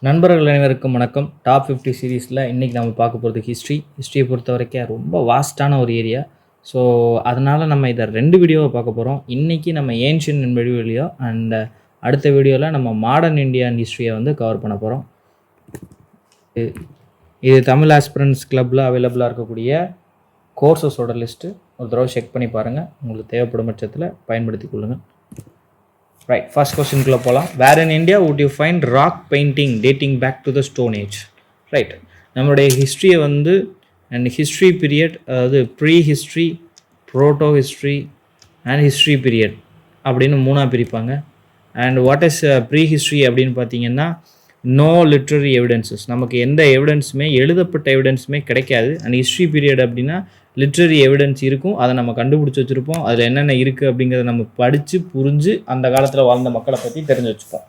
நண்பர்கள் அனைவருக்கும் வணக்கம். டாப் 50 சீரீஸில் இன்றைக்கி நம்ம பார்க்க போகிறது ஹிஸ்ட்ரியை பொறுத்த வரைக்கும் ரொம்ப வாஸ்டான ஒரு ஏரியா. ஸோ அதனால் நம்ம இதை 2 வீடியோவை பார்க்க போகிறோம். இன்றைக்கி நம்ம ஏன்ஷியன் வீடியோ அண்ட் அடுத்த வீடியோவில் நம்ம மாடர்ன் இந்தியன் ஹிஸ்ட்ரியை கவர் பண்ண போகிறோம். இது தமிழ் ஆஸ்பிரன்ஸ் கிளப்பில் அவைலபிளாக இருக்கக்கூடிய கோர்சஸோட லிஸ்ட்டு ஒரு தடவை செக் பண்ணி பாருங்கள். உங்களுக்கு தேவைப்படும் பட்சத்தில் பயன்படுத்தி கொள்ளுங்கள். Right, first question குள்ள போலாம். Where in India would you find rock painting dating back to the Stone Age? Right, நம்மளுடைய ஹிஸ்ட்ரியை அண்ட் ஹிஸ்ட்ரி பீரியட், அதாவது pre history, proto history and history period அப்படின்னு 3ஆக பிரிப்பாங்க. And what is pre history அப்படின்னு பார்த்தீங்கன்னா நோ லிட்ரரி எவிடன்சஸ், நமக்கு எந்த எவிடன்ஸுமே எழுதப்பட்ட எவிடன்ஸுமே கிடைக்காது. அண்ட் ஹிஸ்ட்ரி பீரியட் அப்படின்னா லிட்ரரி எவிடன்ஸ் இருக்கும், அதை நம்ம கண்டுபிடிச்சி வச்சுருப்போம். அதில் என்னென்ன இருக்குது அப்படிங்கிறத நம்ம படித்து புரிஞ்சு அந்த காலத்தில் வாழ்ந்த மக்களை பற்றி தெரிஞ்சு வச்சுப்போம்.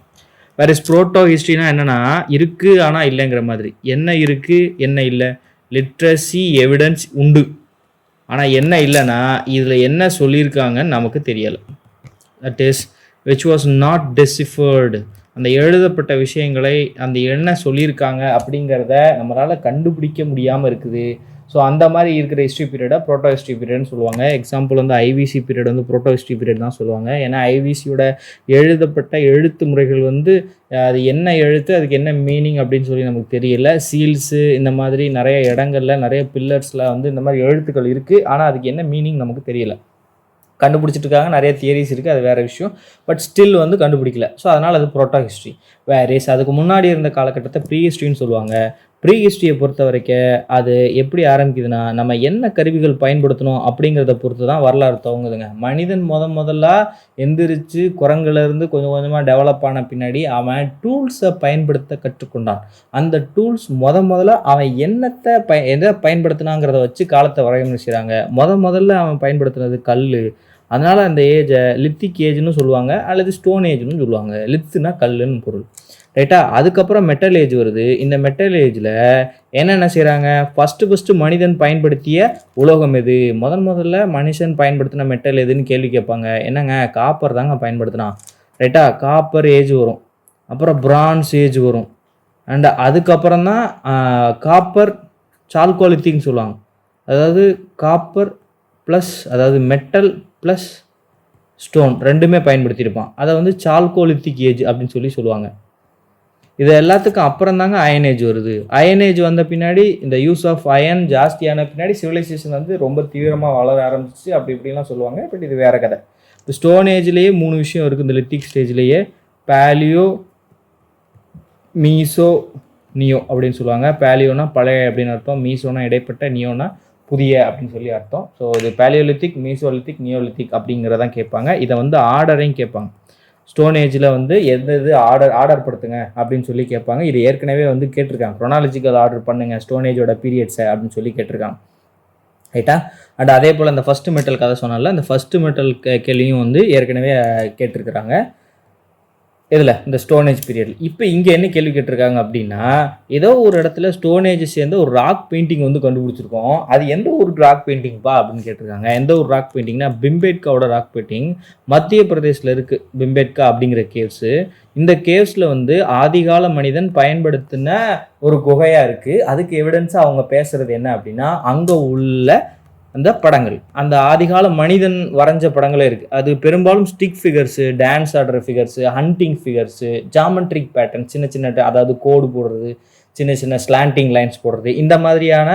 வேறு ப்ரோட்டோ ஹிஸ்ட்ரினா என்னென்னா இருக்குது ஆனால் இல்லைங்கிற மாதிரி. என்ன இருக்குது என்ன இல்லை, லிட்ரஸி எவிடன்ஸ் உண்டு ஆனால் என்ன இல்லைன்னா இதில் என்ன சொல்லியிருக்காங்கன்னு நமக்கு தெரியலை. That is which was not deciphered. அந்த எழுதப்பட்ட விஷயங்களை அந்த என்ன சொல்லியிருக்காங்க அப்படிங்கிறத நம்மளால் கண்டுபிடிக்க முடியாமல் இருக்குது. ஸோ அந்த மாதிரி இருக்கிற ஹிஸ்ட்ரி பீரியடை ப்ரோட்டோ ஹிஸ்ட்ரி பீரியட்னு சொல்லுவாங்க. Example IVC period ப்ரோட்டோ history period தான் சொல்லுவாங்க. ஏன்னா ஐவிசியோட எழுதப்பட்ட எழுத்து முறைகள் அது என்ன எழுத்து, அதுக்கு என்ன மீனிங் அப்படின்னு சொல்லி நமக்கு தெரியல. சீல்ஸு இந்த மாதிரி நிறைய இடங்கள்ல நிறைய பில்லர்ஸில் இந்த மாதிரி எழுத்துக்கள் இருக்குது, ஆனால் அதுக்கு என்ன மீனிங் நமக்கு தெரியல. கண்டுபிடிச்சிட்டு இருக்காங்க, நிறைய தியரிஸ் இருக்குது, அது வேறு விஷயம். பட் ஸ்டில் கண்டுபிடிக்கல. ஸோ அதனால் அது ப்ரோட்டோ ஹிஸ்ட்ரி. வேறேஸ் அதுக்கு முன்னாடி இருந்த காலகட்டத்தை ப்ரீ ஹிஸ்ட்ரின்னு சொல்லுவாங்க. ப்ரீ ஹிஸ்ட்ரியை பொறுத்த வரைக்கும் அது எப்படி ஆரம்பிக்குதுன்னா, நம்ம என்ன கருவிகள் பயன்படுத்தணும் அப்படிங்கிறத பொறுத்து தான் வரலாறு துவங்குதுங்க. மனிதன் முதல்ல எந்திரிச்சு குரங்குலேருந்து கொஞ்சம் கொஞ்சமாக டெவலப் ஆன பின்னாடி அவன் டூல்ஸை பயன்படுத்த கற்றுக்கொண்டான். அந்த டூல்ஸ் முதல்ல அவன் எதை பயன்படுத்தினாங்கிறத வச்சு காலத்தை வரையமைச்சாங்க. முதல்ல அவன் பயன்படுத்தினது கல். அதனால் அந்த ஏஜை லித்திக் ஏஜ்னு சொல்லுவாங்க, அல்லது ஸ்டோன் ஏஜ்னு சொல்லுவாங்க. லித்துனா கல்லுன்னு பொருள், ரைட்டா? அதுக்கப்புறம் மெட்டல் ஏஜ் வருது. இந்த மெட்டல் ஏஜில் என்னென்ன செய்கிறாங்க, ஃபஸ்ட்டு மனிதன் பயன்படுத்திய உலோகம் எது, முதல்ல மனுஷன் பயன்படுத்தின மெட்டல் எதுன்னு கேள்வி கேட்பாங்க. என்னங்க, காப்பர் தாங்க பயன்படுத்தினான், ரைட்டா? காப்பர் ஏஜ் வரும். அப்புறம் பிரான்ஸ் ஏஜ் வரும். அண்ட் அதுக்கப்புறம் தான் காப்பர் சால்கோலித்திக்னு சொல்லுவாங்க. அதாவது காப்பர் ப்ளஸ், அதாவது மெட்டல் ப்ளஸ் ஸ்டோன் ரெண்டுமே பயன்படுத்தியிருப்பான். அதை சால்கோலித்திக் ஏஜ் அப்படின்னு சொல்லுவாங்க. இது எல்லாத்துக்கும் அப்புறம் தாங்க அயன் ஏஜ் வருது. அயன் ஏஜ் வந்த பின்னாடி இந்த யூஸ் ஆஃப் அயன் ஜாஸ்தியான பின்னாடி சிவிலைசேஷன் ரொம்ப தீவிரமாக வளர ஆரம்பிச்சு அப்படி இப்படிலாம் சொல்லுவாங்க. பட் இது வேறு கதை. இப்போ ஸ்டோன் ஏஜ்லேயே 3 விஷயம் இருக்குது. இந்த லித்திக் ஸ்டேஜ்லேயே பேலியோ, மீசோ, நியோ அப்படின்னு சொல்லுவாங்க. பேலியோனா பழைய அப்படின்னு அர்த்தம், மீசோனா இடைப்பட்ட, நியோனா புதிய அப்படின்னு சொல்லி அர்த்தம். ஸோ இது பேலியோலித்திக், மீசோலித்திக், நியோலித்திக் அப்படிங்கிறதான் கேட்பாங்க. இதை ஆர்டரையும் கேட்பாங்க. ஸ்டோன் ஏஜில் எது ஆர்டர் படுத்துங்க அப்படின்னு சொல்லி கேட்பாங்க. இது ஏற்கனவே கேட்டிருக்காங்க, க்ரோனாலஜிக்கல் ஆர்டர் பண்ணுங்க ஸ்டோன் ஏஜோட பீரியட்ஸை அப்படின்னு சொல்லி கேட்டிருக்காங்க, ரைட்டா? அண்ட் அதே போல் இந்த ஃபஸ்ட்டு மெட்டல் கதை சொன்னால அந்த ஃபஸ்ட்டு மெட்டல் கேள்வியும் ஏற்கனவே கேட்டிருக்கிறாங்க. இதில் இந்த ஸ்டோனேஜ் பீரியட். இப்போ இங்கே என்ன கேள்வி கேட்டிருக்காங்க அப்படின்னா, ஏதோ ஒரு இடத்துல ஸ்டோனேஜ் சேர்ந்து ஒரு ராக் பெயிண்டிங் கண்டுபிடிச்சிருக்கோம். அது எந்த ஒரு ராக் பெயிண்டிங்ப்பா அப்படின்னு கேட்டிருக்காங்க. எந்த ஒரு ராக் பெயிண்டிங்னா பிம்பேட்காவோட ராக் பெயிண்டிங். மத்திய பிரதேசில் இருக்குது பிம்பேட்கா அப்படிங்கிற கேவ்ஸு. இந்த கேவ்ஸில் ஆதிகால மனிதன் பயன்படுத்தின ஒரு குகையாக இருக்குது. அதுக்கு எவிடன்ஸாக அவங்க பேசுகிறது என்ன அப்படின்னா, அங்கே உள்ள அந்த படங்கள், அந்த ஆதிகால மனிதன் வரைஞ்ச படங்களே இருக்குது. அது பெரும்பாலும் ஸ்டிக் ஃபிகர்ஸு, டான்ஸ் ஆடுற figures, hunting figures, geometric pattern, சின்ன அதாவது கோடு போடுறது, சின்ன ஸ்லாண்டிங் லைன்ஸ் போடுறது, இந்த மாதிரியான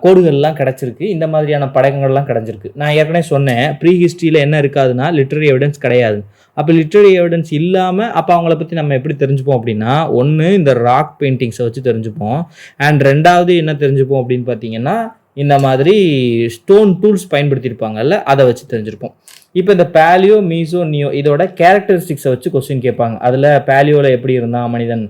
கோடுகள்லாம் கிடச்சிருக்கு. இந்த மாதிரியான படங்கள்லாம் கிடச்சிருக்கு. நான் ஏற்கனவே சொன்னேன், ப்ரீ ஹிஸ்ட்ரியில் என்ன இருக்காதுன்னா லிட்ரரி எவிடன்ஸ் கிடையாது. அப்போ லிட்ரரி எவிடன்ஸ் இல்லாமல் அப்போ அவங்கள பற்றி நம்ம எப்படி தெரிஞ்சுப்போம் அப்படின்னா, ஒன்று இந்த ராக் பெயிண்டிங்ஸை வச்சு தெரிஞ்சுப்போம். அண்ட் ரெண்டாவது என்ன தெரிஞ்சுப்போம் அப்படின்னு பார்த்தீங்கன்னா, இந்த மாதிரி ஸ்டோன் டூல்ஸ் பயன்படுத்தியிருப்பாங்கல்ல, அதை வச்சு தெரிஞ்சிருப்போம். இப்போ இந்த பேலியோ, மீசோ, நியோ இதோட கேரக்டரிஸ்டிக்ஸை வச்சு கொஸ்டின் கேட்பாங்க. அதில் பேலியோவில் எப்படி இருந்தான் மனிதன்,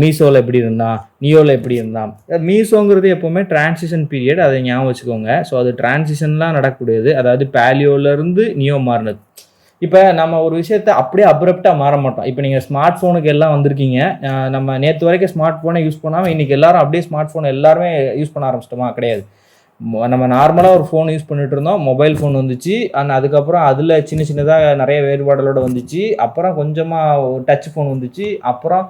மீசோவில் எப்படி இருந்தான், நியோவில் எப்படி இருந்தான். மீசோங்கிறது எப்போவுமே டிரான்சிஷன் பீரியட், அதை ஞாபகம் வச்சுக்கோங்க. ஸோ அது டிரான்சிஷன்லாம் நடக்கக்கூடியது, அதாவது பேலியோவிலேருந்து நியோ மாறினது. இப்போ நம்ம ஒரு விஷயத்தை அப்படியே அப்ரப்டாக மாற மாட்டோம். இப்போ நீங்கள் ஸ்மார்ட் ஃபோனுக்கு எல்லாம் வந்திருக்கீங்க. நம்ம நேற்று வரைக்கும் ஸ்மார்ட் ஃபோனை யூஸ் பண்ணாமல் இன்றைக்கி எல்லாரும் அப்படியே ஸ்மார்ட் ஃபோன் எல்லாருமே யூஸ் பண்ண ஆரம்பிச்சிட்டோமா? கிடையாது. நம்ம நார்மலாக ஒரு ஃபோன் யூஸ் பண்ணிட்டு இருந்தோம், மொபைல் ஃபோன் வந்துச்சு. அண்ட் அதுக்கப்புறம் அதில் சின்னதாக நிறைய வேறுபாடுகளோடு வந்துச்சு. அப்புறம் கொஞ்சமாக டச் ஃபோன் வந்துச்சு. அப்புறம்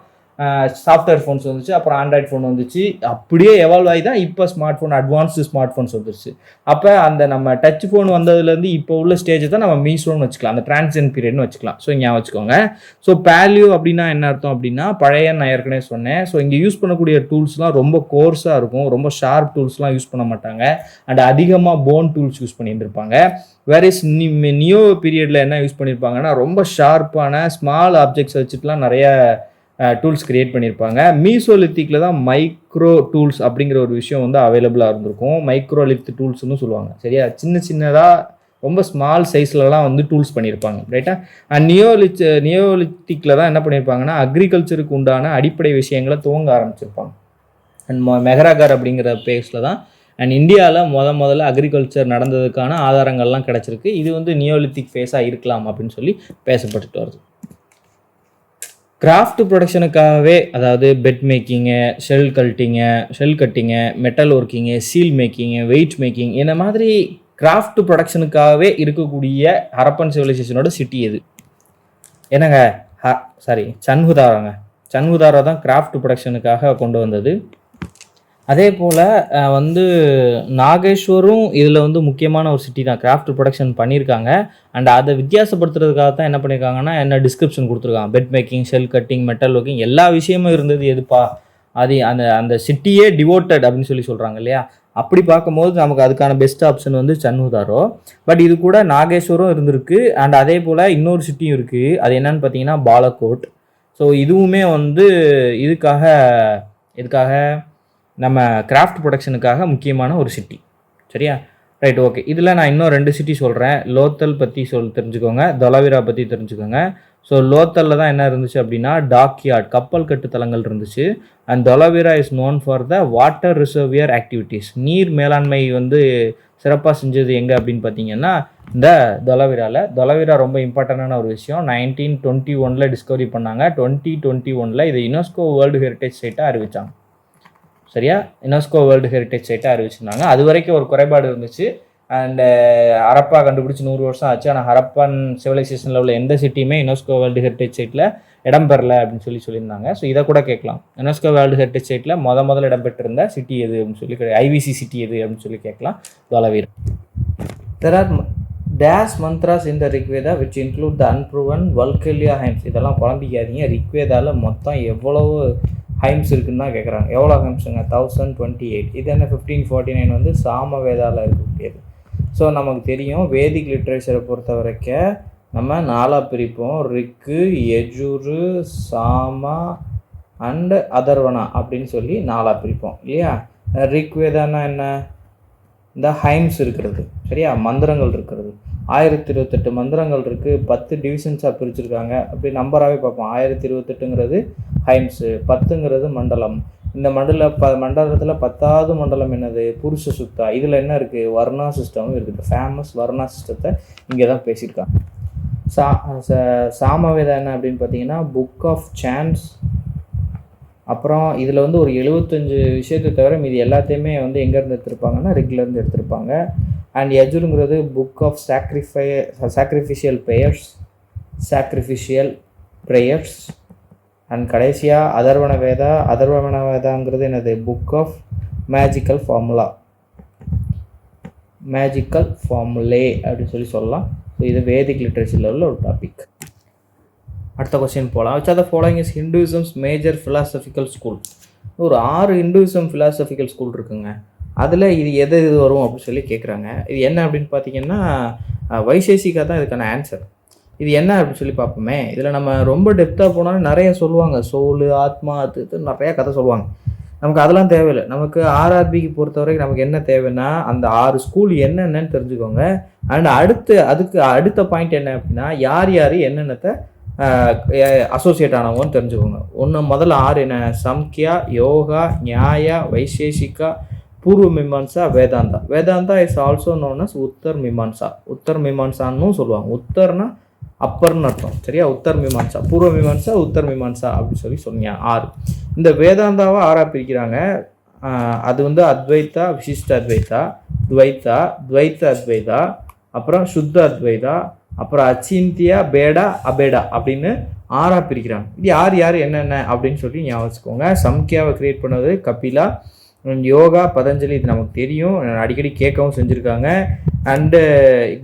சாஃப்ட்வேர் ஃபோன்ஸ் வந்துச்சு, அப்புறம் ஆண்ட்ராய்ட் ஃபோன் வந்துச்சு, அப்படியே எவால்வ் ஆகி தான் இப்போ smart phone, advanced smart phones வந்துருச்சு. அப்போ அந்த நம்ம டச் ஃபோன் வந்ததுலேருந்து இப்போ உள்ள ஸ்டேஜ் தான் நம்ம மீசோன்னு வச்சுக்கலாம், அந்த டிரான்சிஷன் பீரியட்னு வச்சுக்கலாம். ஸோ இங்கே வச்சுக்கோங்க. ஸோ பேலியோ அப்படின்னா என்ன அர்த்தம் அப்படின்னா பழைய, நான் ஏற்கனவே சொன்னேன். ஸோ இங்கே யூஸ் பண்ணக்கூடிய டூல்ஸ்லாம் ரொம்ப கோர்ஸாக இருக்கும், ரொம்ப ஷார்ப் டூல்ஸ்லாம் யூஸ் பண்ண மாட்டாங்க, அண்ட் அதிகமாக போன் டூல்ஸ் யூஸ் பண்ணியிருந்திருப்பாங்க. வேரிஸ் நியோ பீரியடில் என்ன யூஸ் பண்ணியிருப்பாங்கன்னா ரொம்ப ஷார்ப்பான ஸ்மால் ஆப்ஜெக்ட்ஸ் வச்சுட்டுலாம் நிறைய டூல்ஸ் கிரியேட் பண்ணியிருப்பாங்க. மீசோலித்திக்கில் தான் மைக்ரோ டூல்ஸ் அப்படிங்கிற ஒரு விஷயம் வந்து அவைலபிளாக இருந்திருக்கும். மைக்ரோலித் டூல்ஸ்னு சொல்லுவாங்க. சரியா, சின்ன சின்னதாக ரொம்ப ஸ்மால் சைஸ்லலாம் வந்து டூல்ஸ் பண்ணியிருப்பாங்க. ரைட்டா. அண்ட் நியோலித்திக்கில் தான் என்ன பண்ணியிருப்பாங்கன்னா அக்ரிகல்ச்சருக்கு உண்டான அடிப்படை விஷயங்களை துவங்க ஆரம்பிச்சிருப்பாங்க. அண்ட் மெஹராகர் அப்படிங்கிற பிளேஸில் தான் அண்ட் இந்தியாவில் முதல்ல அக்ரிகல்ச்சர் நடந்ததுக்கான ஆதாரங்கள்லாம் கிடச்சிருக்கு. இது வந்து நியோலித்திக் ஃபேஸாக இருக்கலாம் அப்படின்னு சொல்லி பேசப்பட்டுட்டு வருது. கிராஃப்ட் ப்ரொடக்ஷனுக்காகவே, அதாவது பெட் மேக்கிங்கு, ஷெல் கட்டிங்கு, மெட்டல் ஒர்க்கிங்கு, சீல் மேக்கிங்கு, வெயிட் மேக்கிங், இந்த மாதிரி கிராஃப்ட் ப்ரொடக்ஷனுக்காகவே இருக்கக்கூடிய ஹரப்பன் சிவிலைசேஷனோட சிட்டி எது? என்னங்க, சன்ஹுதாரா தான் கிராஃப்ட் ப்ரொடக்ஷனுக்காக கொண்டு வந்தது. அதே போல் வந்து நாகேஸ்வரும் இதில் வந்து முக்கியமான ஒரு சிட்டி தான், கிராஃப்ட் ப்ரொடக்ஷன் பண்ணியிருக்காங்க. அண்ட் அதை வித்தியாசப்படுத்துறதுக்காக தான் என்ன பண்ணியிருக்காங்கன்னா என்ன டிஸ்கிரிப்ஷன் கொடுத்துருக்காங்க. Bed making, shell cutting, metal working எல்லா விஷயமும் இருந்தது எதுப்பா, அது அந்த சிட்டியே டிவோட்டட் அப்படின்னு சொல்லி சொல்கிறாங்க இல்லையா. அப்படி பார்க்கும்போது நமக்கு அதுக்கான பெஸ்ட் ஆப்ஷன் வந்து சன்ஹுதாரோ. பட் இது கூட நாகேஸ்வரம் இருந்திருக்கு. அண்ட் அதே போல் இன்னொரு சிட்டியும் இருக்குது, அது என்னன்னு பார்த்தீங்கன்னா பாலக்கோட். ஸோ இதுவுமே வந்து இதுக்காக நம்ம கிராஃப்ட் ப்ரொடக்ஷனுக்காக முக்கியமான ஒரு சிட்டி. சரியா, ரைட், ஓகே. இதில் நான் இன்னும் 2 சிட்டி சொல்கிறேன். லோத்தல் பற்றி தெரிஞ்சுக்கோங்க, தொலவிரா பற்றி தெரிஞ்சுக்கோங்க. ஸோ லோத்தலில் தான் என்ன இருந்துச்சு அப்படின்னா டாக்யார்ட், கப்பல் கட்டுத்தலங்கள் இருந்துச்சு. And Dholavira is known for the water reservoir activities. நீர் மேலாண்மை வந்து சிறப்பாக செஞ்சது எங்கே அப்படின்னு பார்த்தீங்கன்னா இந்த தொலவிரா ரொம்ப இம்பார்ட்டண்டான ஒரு விஷயம். 1921 டிஸ்கவரி பண்ணாங்க. 2021 இதை யுனெஸ்கோ வேர்ல்டு ஹெரிட்டேஜ் சைட்டாக அறிவித்தாங்க. சரியா, யுனெஸ்கோ வேர்ல்டு ஹெரிட்டேஜ் சைட்டாக அறிவிச்சிருந்தாங்க. அது வரைக்கும் ஒரு குறைபாடு இருந்துச்சு. அண்டு ஹரப்பா கண்டுபிடிச்சி 100 வருஷம் ஆச்சு. ஆனால் ஹரப்பன் சிவிலைசேஷனில் உள்ள எந்த சிட்டியுமே யுனெஸ்கோ வேர்ல்டு ஹெரிட்டேஜ் சைட்டில் இடம் பெறலை அப்படின்னு சொல்லியிருந்தாங்க. ஸோ இதை கூட கேட்கலாம், யுனெஸ்கோ வேர்ல்டு ஹெரிட்டேஜ் சைட்டில் முதல்ல இடம்பெற்றிருந்த சிட்டி எது அப்படின்னு சொல்லி, ஐவிசி சிட்டி எது அப்படின்னு சொல்லி கேட்கலாம். Dholavira. There are dash mantras in the Rigveda which include the unproven Valkylya hymns. இதெல்லாம் குழம்பிக்காதீங்க. ரிக்வேதாவில் மொத்தம் எவ்வளவு ஹைம்ஸ் இருக்குன்னு தான் கேட்குறாங்க. எவ்வளோ ஹைம்ஸுங்க? 1028. இது என்ன 1549 வந்து சாமவேதாவில் இருக்கக்கூடியது. ஸோ நமக்கு தெரியும் வேதிக் லிட்ரேச்சரை பொறுத்த வரைக்கும் நம்ம 4ஆக பிரிப்போம். ரிக்கு, யஜுரு, சாமா அண்டு அதர்வனா அப்படின்னு சொல்லி 4ஆக பிரிப்போம் இல்லையா. ரிக்வேதானா என்ன? இந்த ஹைம்ஸ் இருக்கிறது. சரியா, மந்திரங்கள் இருக்கிறது. 1028 மந்திரங்கள் இருக்குது. 10 டிவிஷன்ஸாக பிரிச்சுருக்காங்க. அப்படி நம்பராகவே பார்ப்போம். 1028ங்கிறது ஹைம்ஸு, 10ங்கிறது மண்டலம். இந்த மண்டலத்தில் 10வது மண்டலம் என்னது? புருஷ சுத்தா. இதில் என்ன இருக்குது? வர்ணா சிஸ்டமும் இருக்குது. ஃபேமஸ் வர்ணா சிஸ்டத்தை இங்கே தான் பேசியிருக்காங்க. சாமவேதா என்ன அப்படின்னு பார்த்தீங்கன்னா புக் ஆஃப் சான்ஸ். அப்புறம் இதில் வந்து ஒரு 75 விஷயத்தை தவிர மீது எல்லாத்தையுமே வந்து எங்கேருந்து எடுத்திருப்பாங்கன்னா ரிக்லேருந்து எடுத்திருப்பாங்க. அண்ட் யஜுருங்கிறது book of sacrificial prayers. And கடைசியாக அதர்வண வேதாங்கிறது என்னது? புக் ஆஃப் மேஜிக்கல் ஃபார்முலே அப்படின்னு சொல்லலாம். ஸோ இது வேதிக் லிட்ரேச்சரில் உள்ள ஒரு டாபிக். அடுத்த கொஸ்டின் போகலாம். which are the following is Hinduism's major philosophical school? ஒரு 6 ஹிந்துவிசம் ஃபிலாசபிக்கல் ஸ்கூல் இருக்குங்க. அதில் இது எது வரும் அப்படின்னு சொல்லி கேட்குறாங்க. இது என்ன அப்படின்னு பார்த்தீங்கன்னா வைசேஷிகா தான் இதுக்கான ஆன்சர். இது என்ன அப்படின்னு சொல்லி பார்ப்போமே. இதில் நம்ம ரொம்ப டெப்த்தாக போனாலும் நிறைய சொல்லுவாங்க. சோல், ஆத்மா, அது நிறையா கதை சொல்லுவாங்க. நமக்கு அதெல்லாம் தேவையில்லை. நமக்கு ஆர்ஆர்பிக்கு பொறுத்தவரைக்கும் நமக்கு என்ன தேவைன்னா அந்த 6 ஸ்கூல் என்னென்னு தெரிஞ்சுக்கோங்க. அண்ட் அதுக்கு அடுத்த பாயிண்ட் என்ன அப்படின்னா யார் என்னென்னத்தை அசோசியேட் ஆனவங்கன்னு தெரிஞ்சுக்கோங்க. முதல்ல 6 என்ன? Samkhya, yoga, Nyaya, Vaisheshika, Purva Mimamsa, Vedanta is also known as Uttar மீமான்சான்னு சொல்லுவாங்க. உத்தர்னா அப்பர்னு அர்த்தம். சரியா, உத்தர் மீமான்சா, பூர்வ மீமான்சா, உத்தர் மீமான்சா அப்படின்னு சொல்லி சொன்னீங்க. 6 இந்த வேதாந்தாவை 6ஆக பிரிக்கிறாங்க. அது வந்து அத்வைத்தா, விசிஷ்ட அத்வைத்தா, துவைத்த அத்வைதா, அப்புறம் சுத்த அத்வைதா, அப்புறம் அச்சிந்தியா, பேடா, அபேடா அப்படின்னு 6ஆக பிரிக்கிறாங்க. இது யார் யார் என்னென்ன அப்படின்னு சொல்லி ஞாபகம் வச்சுக்கோங்க. சம்கியாவை கிரியேட் பண்ணது கபிலா, யோகா பதஞ்சலி, இது நமக்கு தெரியும், அடிக்கடி கேட்கவும் செஞ்சுருக்காங்க. அண்டு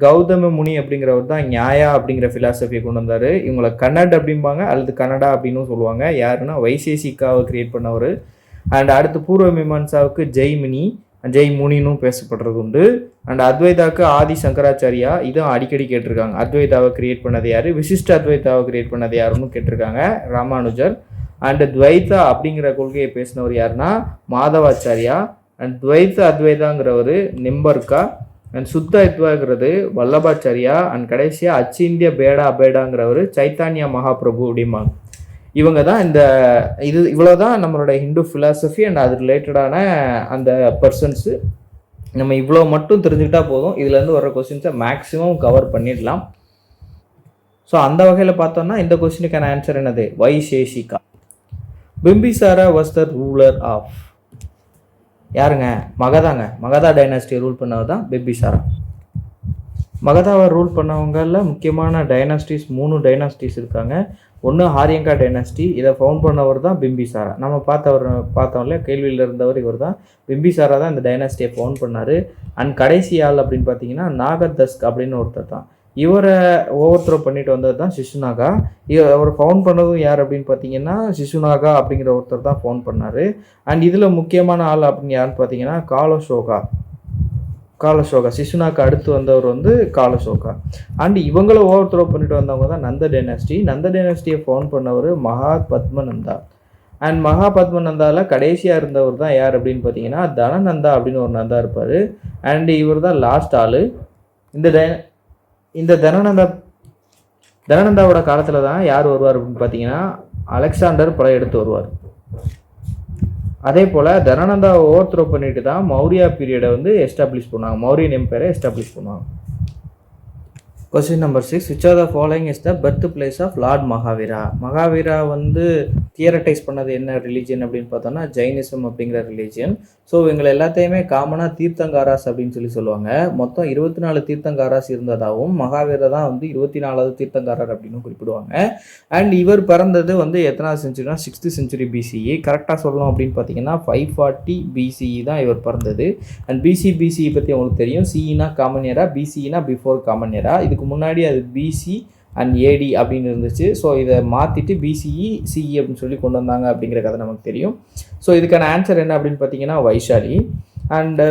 கௌதம முனி அப்படிங்கிறவர் தான் நியாயா அப்படிங்கிற ஃபிலாசபியை கொண்டு வந்தார். இவங்களை கன்னட் அப்படிம்பாங்க அல்லது கன்னடா அப்படின்னு சொல்லுவாங்க. யாருன்னா வைசேஷிகாவை கிரியேட் பண்ணவர். அண்ட் அடுத்து பூர்வ மீமான்சாவுக்கு ஜெய்முனின்னு பேசப்படுறது உண்டு. அண்ட் அத்வைதாவுக்கு ஆதி சங்கராச்சாரியா, இதுவும் அடிக்கடி கேட்டிருக்காங்க. அத்வைதாவை கிரியேட் பண்ணது யார், விசிஷ்ட அத்வைதாவை கிரியேட் பண்ணது யாருன்னு கேட்டிருக்காங்க, ராமானுஜர். அண்டு துவைதா அப்படிங்கிற கொள்கையை பேசினவர் யாருன்னா மாதவாச்சாரியா. And Dvaita அத்வைதாங்கிறவர் நிம்பர்கா. அண்ட் சுத்த அத்வாங்கிறது வல்லபாச்சாரியா. அண்ட் கடைசியாக அச்சிந்திய பேடா அபேடாங்கிறவர் சைத்தன்யா மகாபிரபு அப்படிம்பாங்க. இவங்க தான் இவ்வளோதான் நம்மளோட ஹிந்து ஃபிலாசபி அண்ட் அது ரிலேட்டடான அந்த பர்சன்ஸு. நம்ம இவ்வளோ மட்டும் தெரிஞ்சுக்கிட்டா போதும், இதுலேருந்து வர கொஸ்டின்ஸை மேக்ஸிமம் கவர் பண்ணிடலாம். ஸோ அந்த வகையில் பார்த்தோம்னா இந்த கொஸ்டினுக்கான ஆன்சர் என்னது, Vaisheshika. Bimbisara was the ruler of யாருங்க, மகதாங்க. மகதா டைனாஸ்டியை ரூல் பண்ணவர் தான் பிம்பிசாரா. மகதாவை ரூல் பண்ணவங்கள முக்கியமான டைனாஸ்டிஸ் 3 டைனாஸ்டிஸ் இருக்காங்க. ஒன்று ஆரியங்கா டைனாஸ்டி, இதை ஃபவுண்ட் பண்ணவர் தான் பிம்பிசாரா. நம்ம பார்த்தோம்ல கேள்வியில் இருந்தவர் இவர் தான். பிம்பிசாரா தான் இந்த டைனாஸ்டியை ஃபவுண்ட் பண்ணார். அண்ட் கடைசி ஆள் அப்படின்னு பார்த்தீங்கன்னா நாகதஸ்க் அப்படின்னு ஒருத்தர் தான். இவரை ஓவர்த்ரோ பண்ணிட்டு வந்தது தான் சிசுநாகா. அவர் ஃபவுண்ட் பண்ணதும் யார் அப்படின்னு பார்த்தீங்கன்னா சிசுநாகா அப்படிங்கிற ஒருத்தர் தான் ஃபவுண்ட் பண்ணார். அண்ட் இதில் முக்கியமான ஆள் அப்படின்னு யாருன்னு பார்த்தீங்கன்னா காலசோகா. சிசுனாக்கு அடுத்து வந்தவர் வந்து காலசோகா. அண்ட் இவங்கள ஓவர் த்ரோ பண்ணிட்டு வந்தவங்க தான் நந்த டைனாஸ்டி. நந்த டைனாஸ்டியை ஃபவுண்ட் பண்ணவர் மகாபத்மநந்தா. அண்ட் மகாபத்மநந்தாவில் கடைசியாக இருந்தவர் தான் யார் அப்படின்னு பார்த்தீங்கன்னா தனநந்தா அப்படின்னு ஒரு நந்தா இருப்பார். அண்ட் இவர் தான் லாஸ்ட் ஆள். இந்த தனநந்தாவோட காலத்தில் தான் யார் வருவார் அப்படின்னு பார்த்தீங்கன்னா அலெக்சாண்டர் படையெடுத்து வருவார். அதே போல் தனநந்தாவை ஓவர் த்ரோ பண்ணிட்டு தான் மௌரியா பீரியடை வந்து எஸ்டாப்ளிஷ் பண்ணுவாங்க, மௌரியன் எம்பையரை எஸ்டாப்ளிஷ் பண்ணுவாங்க. Question number 6, which are the following is the birth place of lord Mahavira. Mahavira வந்து தியரட்டைஸ் பண்ணது என்ன ரிலீஜியன் அப்படின்னு பார்த்தோம்னா ஜைனிசம் அப்படிங்கிற ரிலீஜியன். ஸோ இவங்களை எல்லாத்தையுமே காமனாக தீர்த்தங்காராஸ் அப்படின்னு சொல்லுவாங்க. மொத்தம் 24 தீர்த்தங்காராஸ் இருந்ததாகவும் மகாவீரா தான் வந்து 24வது தீர்த்தங்காரர் அப்படின்னு குறிப்பிடுவாங்க. அண்ட் இவர் பிறந்தது வந்து எத்தனாவது செஞ்சுரினா 6th century BCE. கரெக்டாக சொல்லணும் அப்படின்னு பார்த்தீங்கன்னா 540 BCE தான் இவர் பிறந்தது. அண்ட் BCE பற்றி உங்களுக்கு தெரியும். சிஇனா காமன் ஏரா, BCEனா பிஃபோர் காமன் ஏரா. இதுக்கு முன்னாடி அது BC அண்ட் AD அப்படின்னு இருந்துச்சு. ஸோ இதை மாற்றிட்டு BCE CE அப்படின்னு சொல்லி கொண்டு வந்தாங்க அப்படிங்கிற கதை நமக்கு தெரியும். ஸோ இதுக்கான ஆன்சர் என்ன அப்படின்னு பார்த்தீங்கன்னா வைஷாலி. அண்டு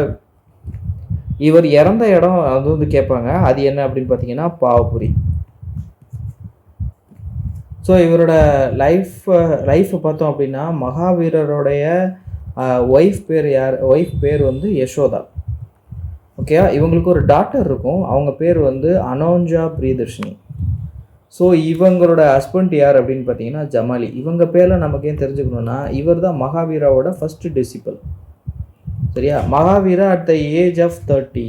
இவர் இறந்த இடம் அது வந்து கேட்பாங்க, அது என்ன அப்படின்னு பார்த்தீங்கன்னா பாவபுரி. ஸோ இவரோட லைஃப்பை பார்த்தோம் அப்படின்னா மகாவீரருடைய ஒய்ஃப் பேர் வந்து யசோதா. ஓகே, இவங்களுக்கு ஒரு டாட்டர் இருக்கும், அவங்க பேர் வந்து அனோஞ்சா பிரியதர்ஷினி. ஸோ இவங்களோட ஹஸ்பண்ட் யார் அப்படின்னு பார்த்தீங்கன்னா ஜமாலி. இவங்க பேரில் நமக்கு ஏன் தெரிஞ்சுக்கணுன்னா இவர் தான் மகாவீராவோட ஃபஸ்ட்டு டிசிபிள். சரியா, Mahavira at the age of 30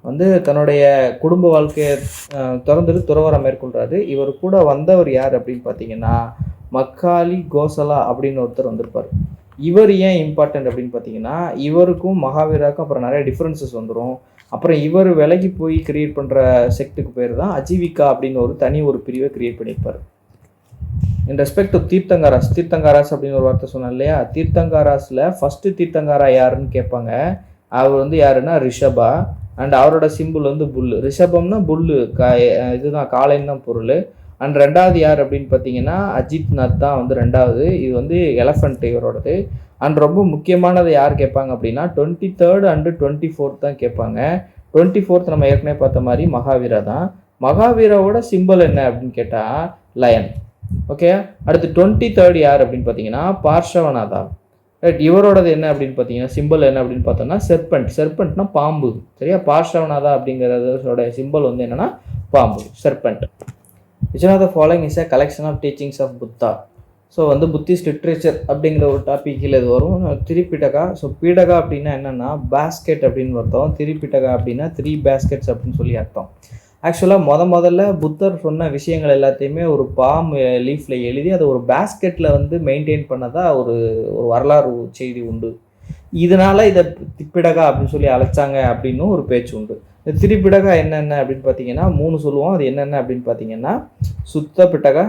வந்து தன்னுடைய குடும்ப வாழ்க்கையை திறந்துட்டு துறவரம் மேற்கொள்கிறாரு. இவர் கூட வந்தவர் யார் அப்படின்னு பார்த்தீங்கன்னா மக்காலி கோசலா அப்படின்னு ஒருத்தர் வந்திருப்பார். இவர் ஏன் இம்பார்ட்டன்ட் அப்படின்னு பார்த்தீங்கன்னா இவருக்கும் மகாவீராவுக்கும் அப்புறம் நிறைய டிஃப்ரென்சஸ் வந்துடும். அப்புறம் இவர் விலகி போய் கிரியேட் பண்ணுற செக்டுக்கு பேர் தான் அஜீவிகா அப்படின்னு ஒரு பிரிவை கிரியேட் பண்ணியிருப்பார். இன் ரெஸ்பெக்ட் டு தீர்த்தங்காராஸ் அப்படின்னு ஒரு வார்த்தை சொன்னேன் இல்லையா, தீர்த்தங்காராஸில் ஃபஸ்ட்டு தீர்த்தங்காரா யாருன்னு கேட்பாங்க. அவர் வந்து யாருன்னா ரிஷபா. அண்ட் அவரோட சிம்பிள் வந்து புல்லு. ரிஷபம்னா புல்லு, இதுதான் காளைன்னு தான் பொருள். அண்ட் ரெண்டாவது யார் அப்படின்னு பார்த்தீங்கன்னா அஜித்நாத் தான் வந்து ரெண்டாவது. இது வந்து எலஃபண்ட் இவரோடது. அண்ட் ரொம்ப முக்கியமானது யார் கேட்பாங்க அப்படின்னா 23rd அண்டு 24th தான் கேட்பாங்க. 24th நம்ம ஏற்கனவே பார்த்த மாதிரி மகாவீரா தான். மகாவீராவோட சிம்பிள் என்ன அப்படின்னு கேட்டால் லயன். ஓகே, அடுத்து 23rd யார் அப்படின்னு பார்த்தீங்கன்னா பார்ஷவநாதா. ரைட், இவரோடது என்ன அப்படின்னு பார்த்தீங்கன்னா சிம்பிள் என்ன அப்படின்னு பார்த்தோம்னா செர்பெண்ட்னா பாம்பு. சரியா, பார்ஷவநாதா அப்படிங்கிறதோட சிம்பிள் வந்து என்னன்னா பாம்பு, செர்பெண்ட். which of the following is a collection of teachings of Buddha. So வந்து புத்திஸ்ட் லிட்ரேச்சர் அப்படிங்கிற ஒரு டாப்பிக்கில் இது வரும். திரிபிடகா. ஸோ பீடகா அப்படின்னா என்னென்னா பேஸ்கெட் அப்படின்னு அர்த்தம். திரிபிடகா அப்படின்னா 3 baskets அப்படின்னு சொல்லி அர்த்தம். ஆக்சுவலாக முதல்ல புத்தர் சொன்ன விஷயங்கள் எல்லாத்தையுமே ஒரு பாம் லீஃபில் எழுதி அதை ஒரு பேஸ்கெட்டில் வந்து மெயின்டைன் பண்ணதாக ஒரு வரலாறு செய்தி உண்டு. இதனால் இதை திப்பிடகா அப்படின்னு சொல்லி அழைச்சாங்க அப்படின்னு ஒரு பேச்சு உண்டு. இந்த திரிபிடகா என்னென்ன அப்படின்னு பார்த்தீங்கன்னா 3 சொல்லுவோம். அது என்னென்ன அப்படின்னு பார்த்தீங்கன்னா சுத்த பிட்டகா,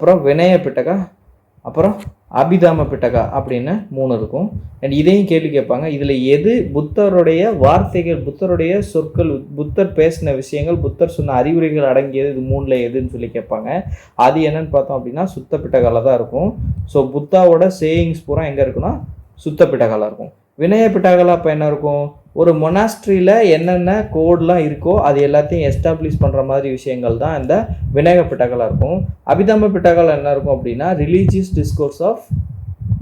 அப்புறம் வினய பிட்டகா, அப்புறம் அபிதாம பிட்டகா அப்படின்னு 3 இருக்கும். அண்ட் இதையும் கேள்வி கேட்பாங்க. இதில் எது புத்தருடைய வார்த்தைகள், புத்தருடைய சொற்கள், புத்தர் பேசின விஷயங்கள், புத்தர் சொன்ன அறிவுரைகள் அடங்கியது, இது 3ல் எதுன்னு சொல்லி கேட்பாங்க. அது என்னன்னு பார்த்தோம் அப்படின்னா சுத்த பிட்டகால தான் இருக்கும். ஸோ புத்தாவோட சேயிங்ஸ் பூரா எங்கே இருக்குன்னா சுத்த பிட்டகால இருக்கும். வினய பிட்டகால அப்போ என்ன இருக்கும், ஒரு மொனாஸ்ட்ரியில் என்னென்ன கோட்லாம் இருக்கோ அது எல்லாத்தையும் எஸ்டாப்ளிஷ் பண்ணுற மாதிரி விஷயங்கள் தான் இந்த வினய பிட்டகால இருக்கும். அபிதம பிட்டகால என்ன இருக்கும் அப்படின்னா ரிலீஜியஸ் டிஸ்கோர்ஸ் ஆஃப்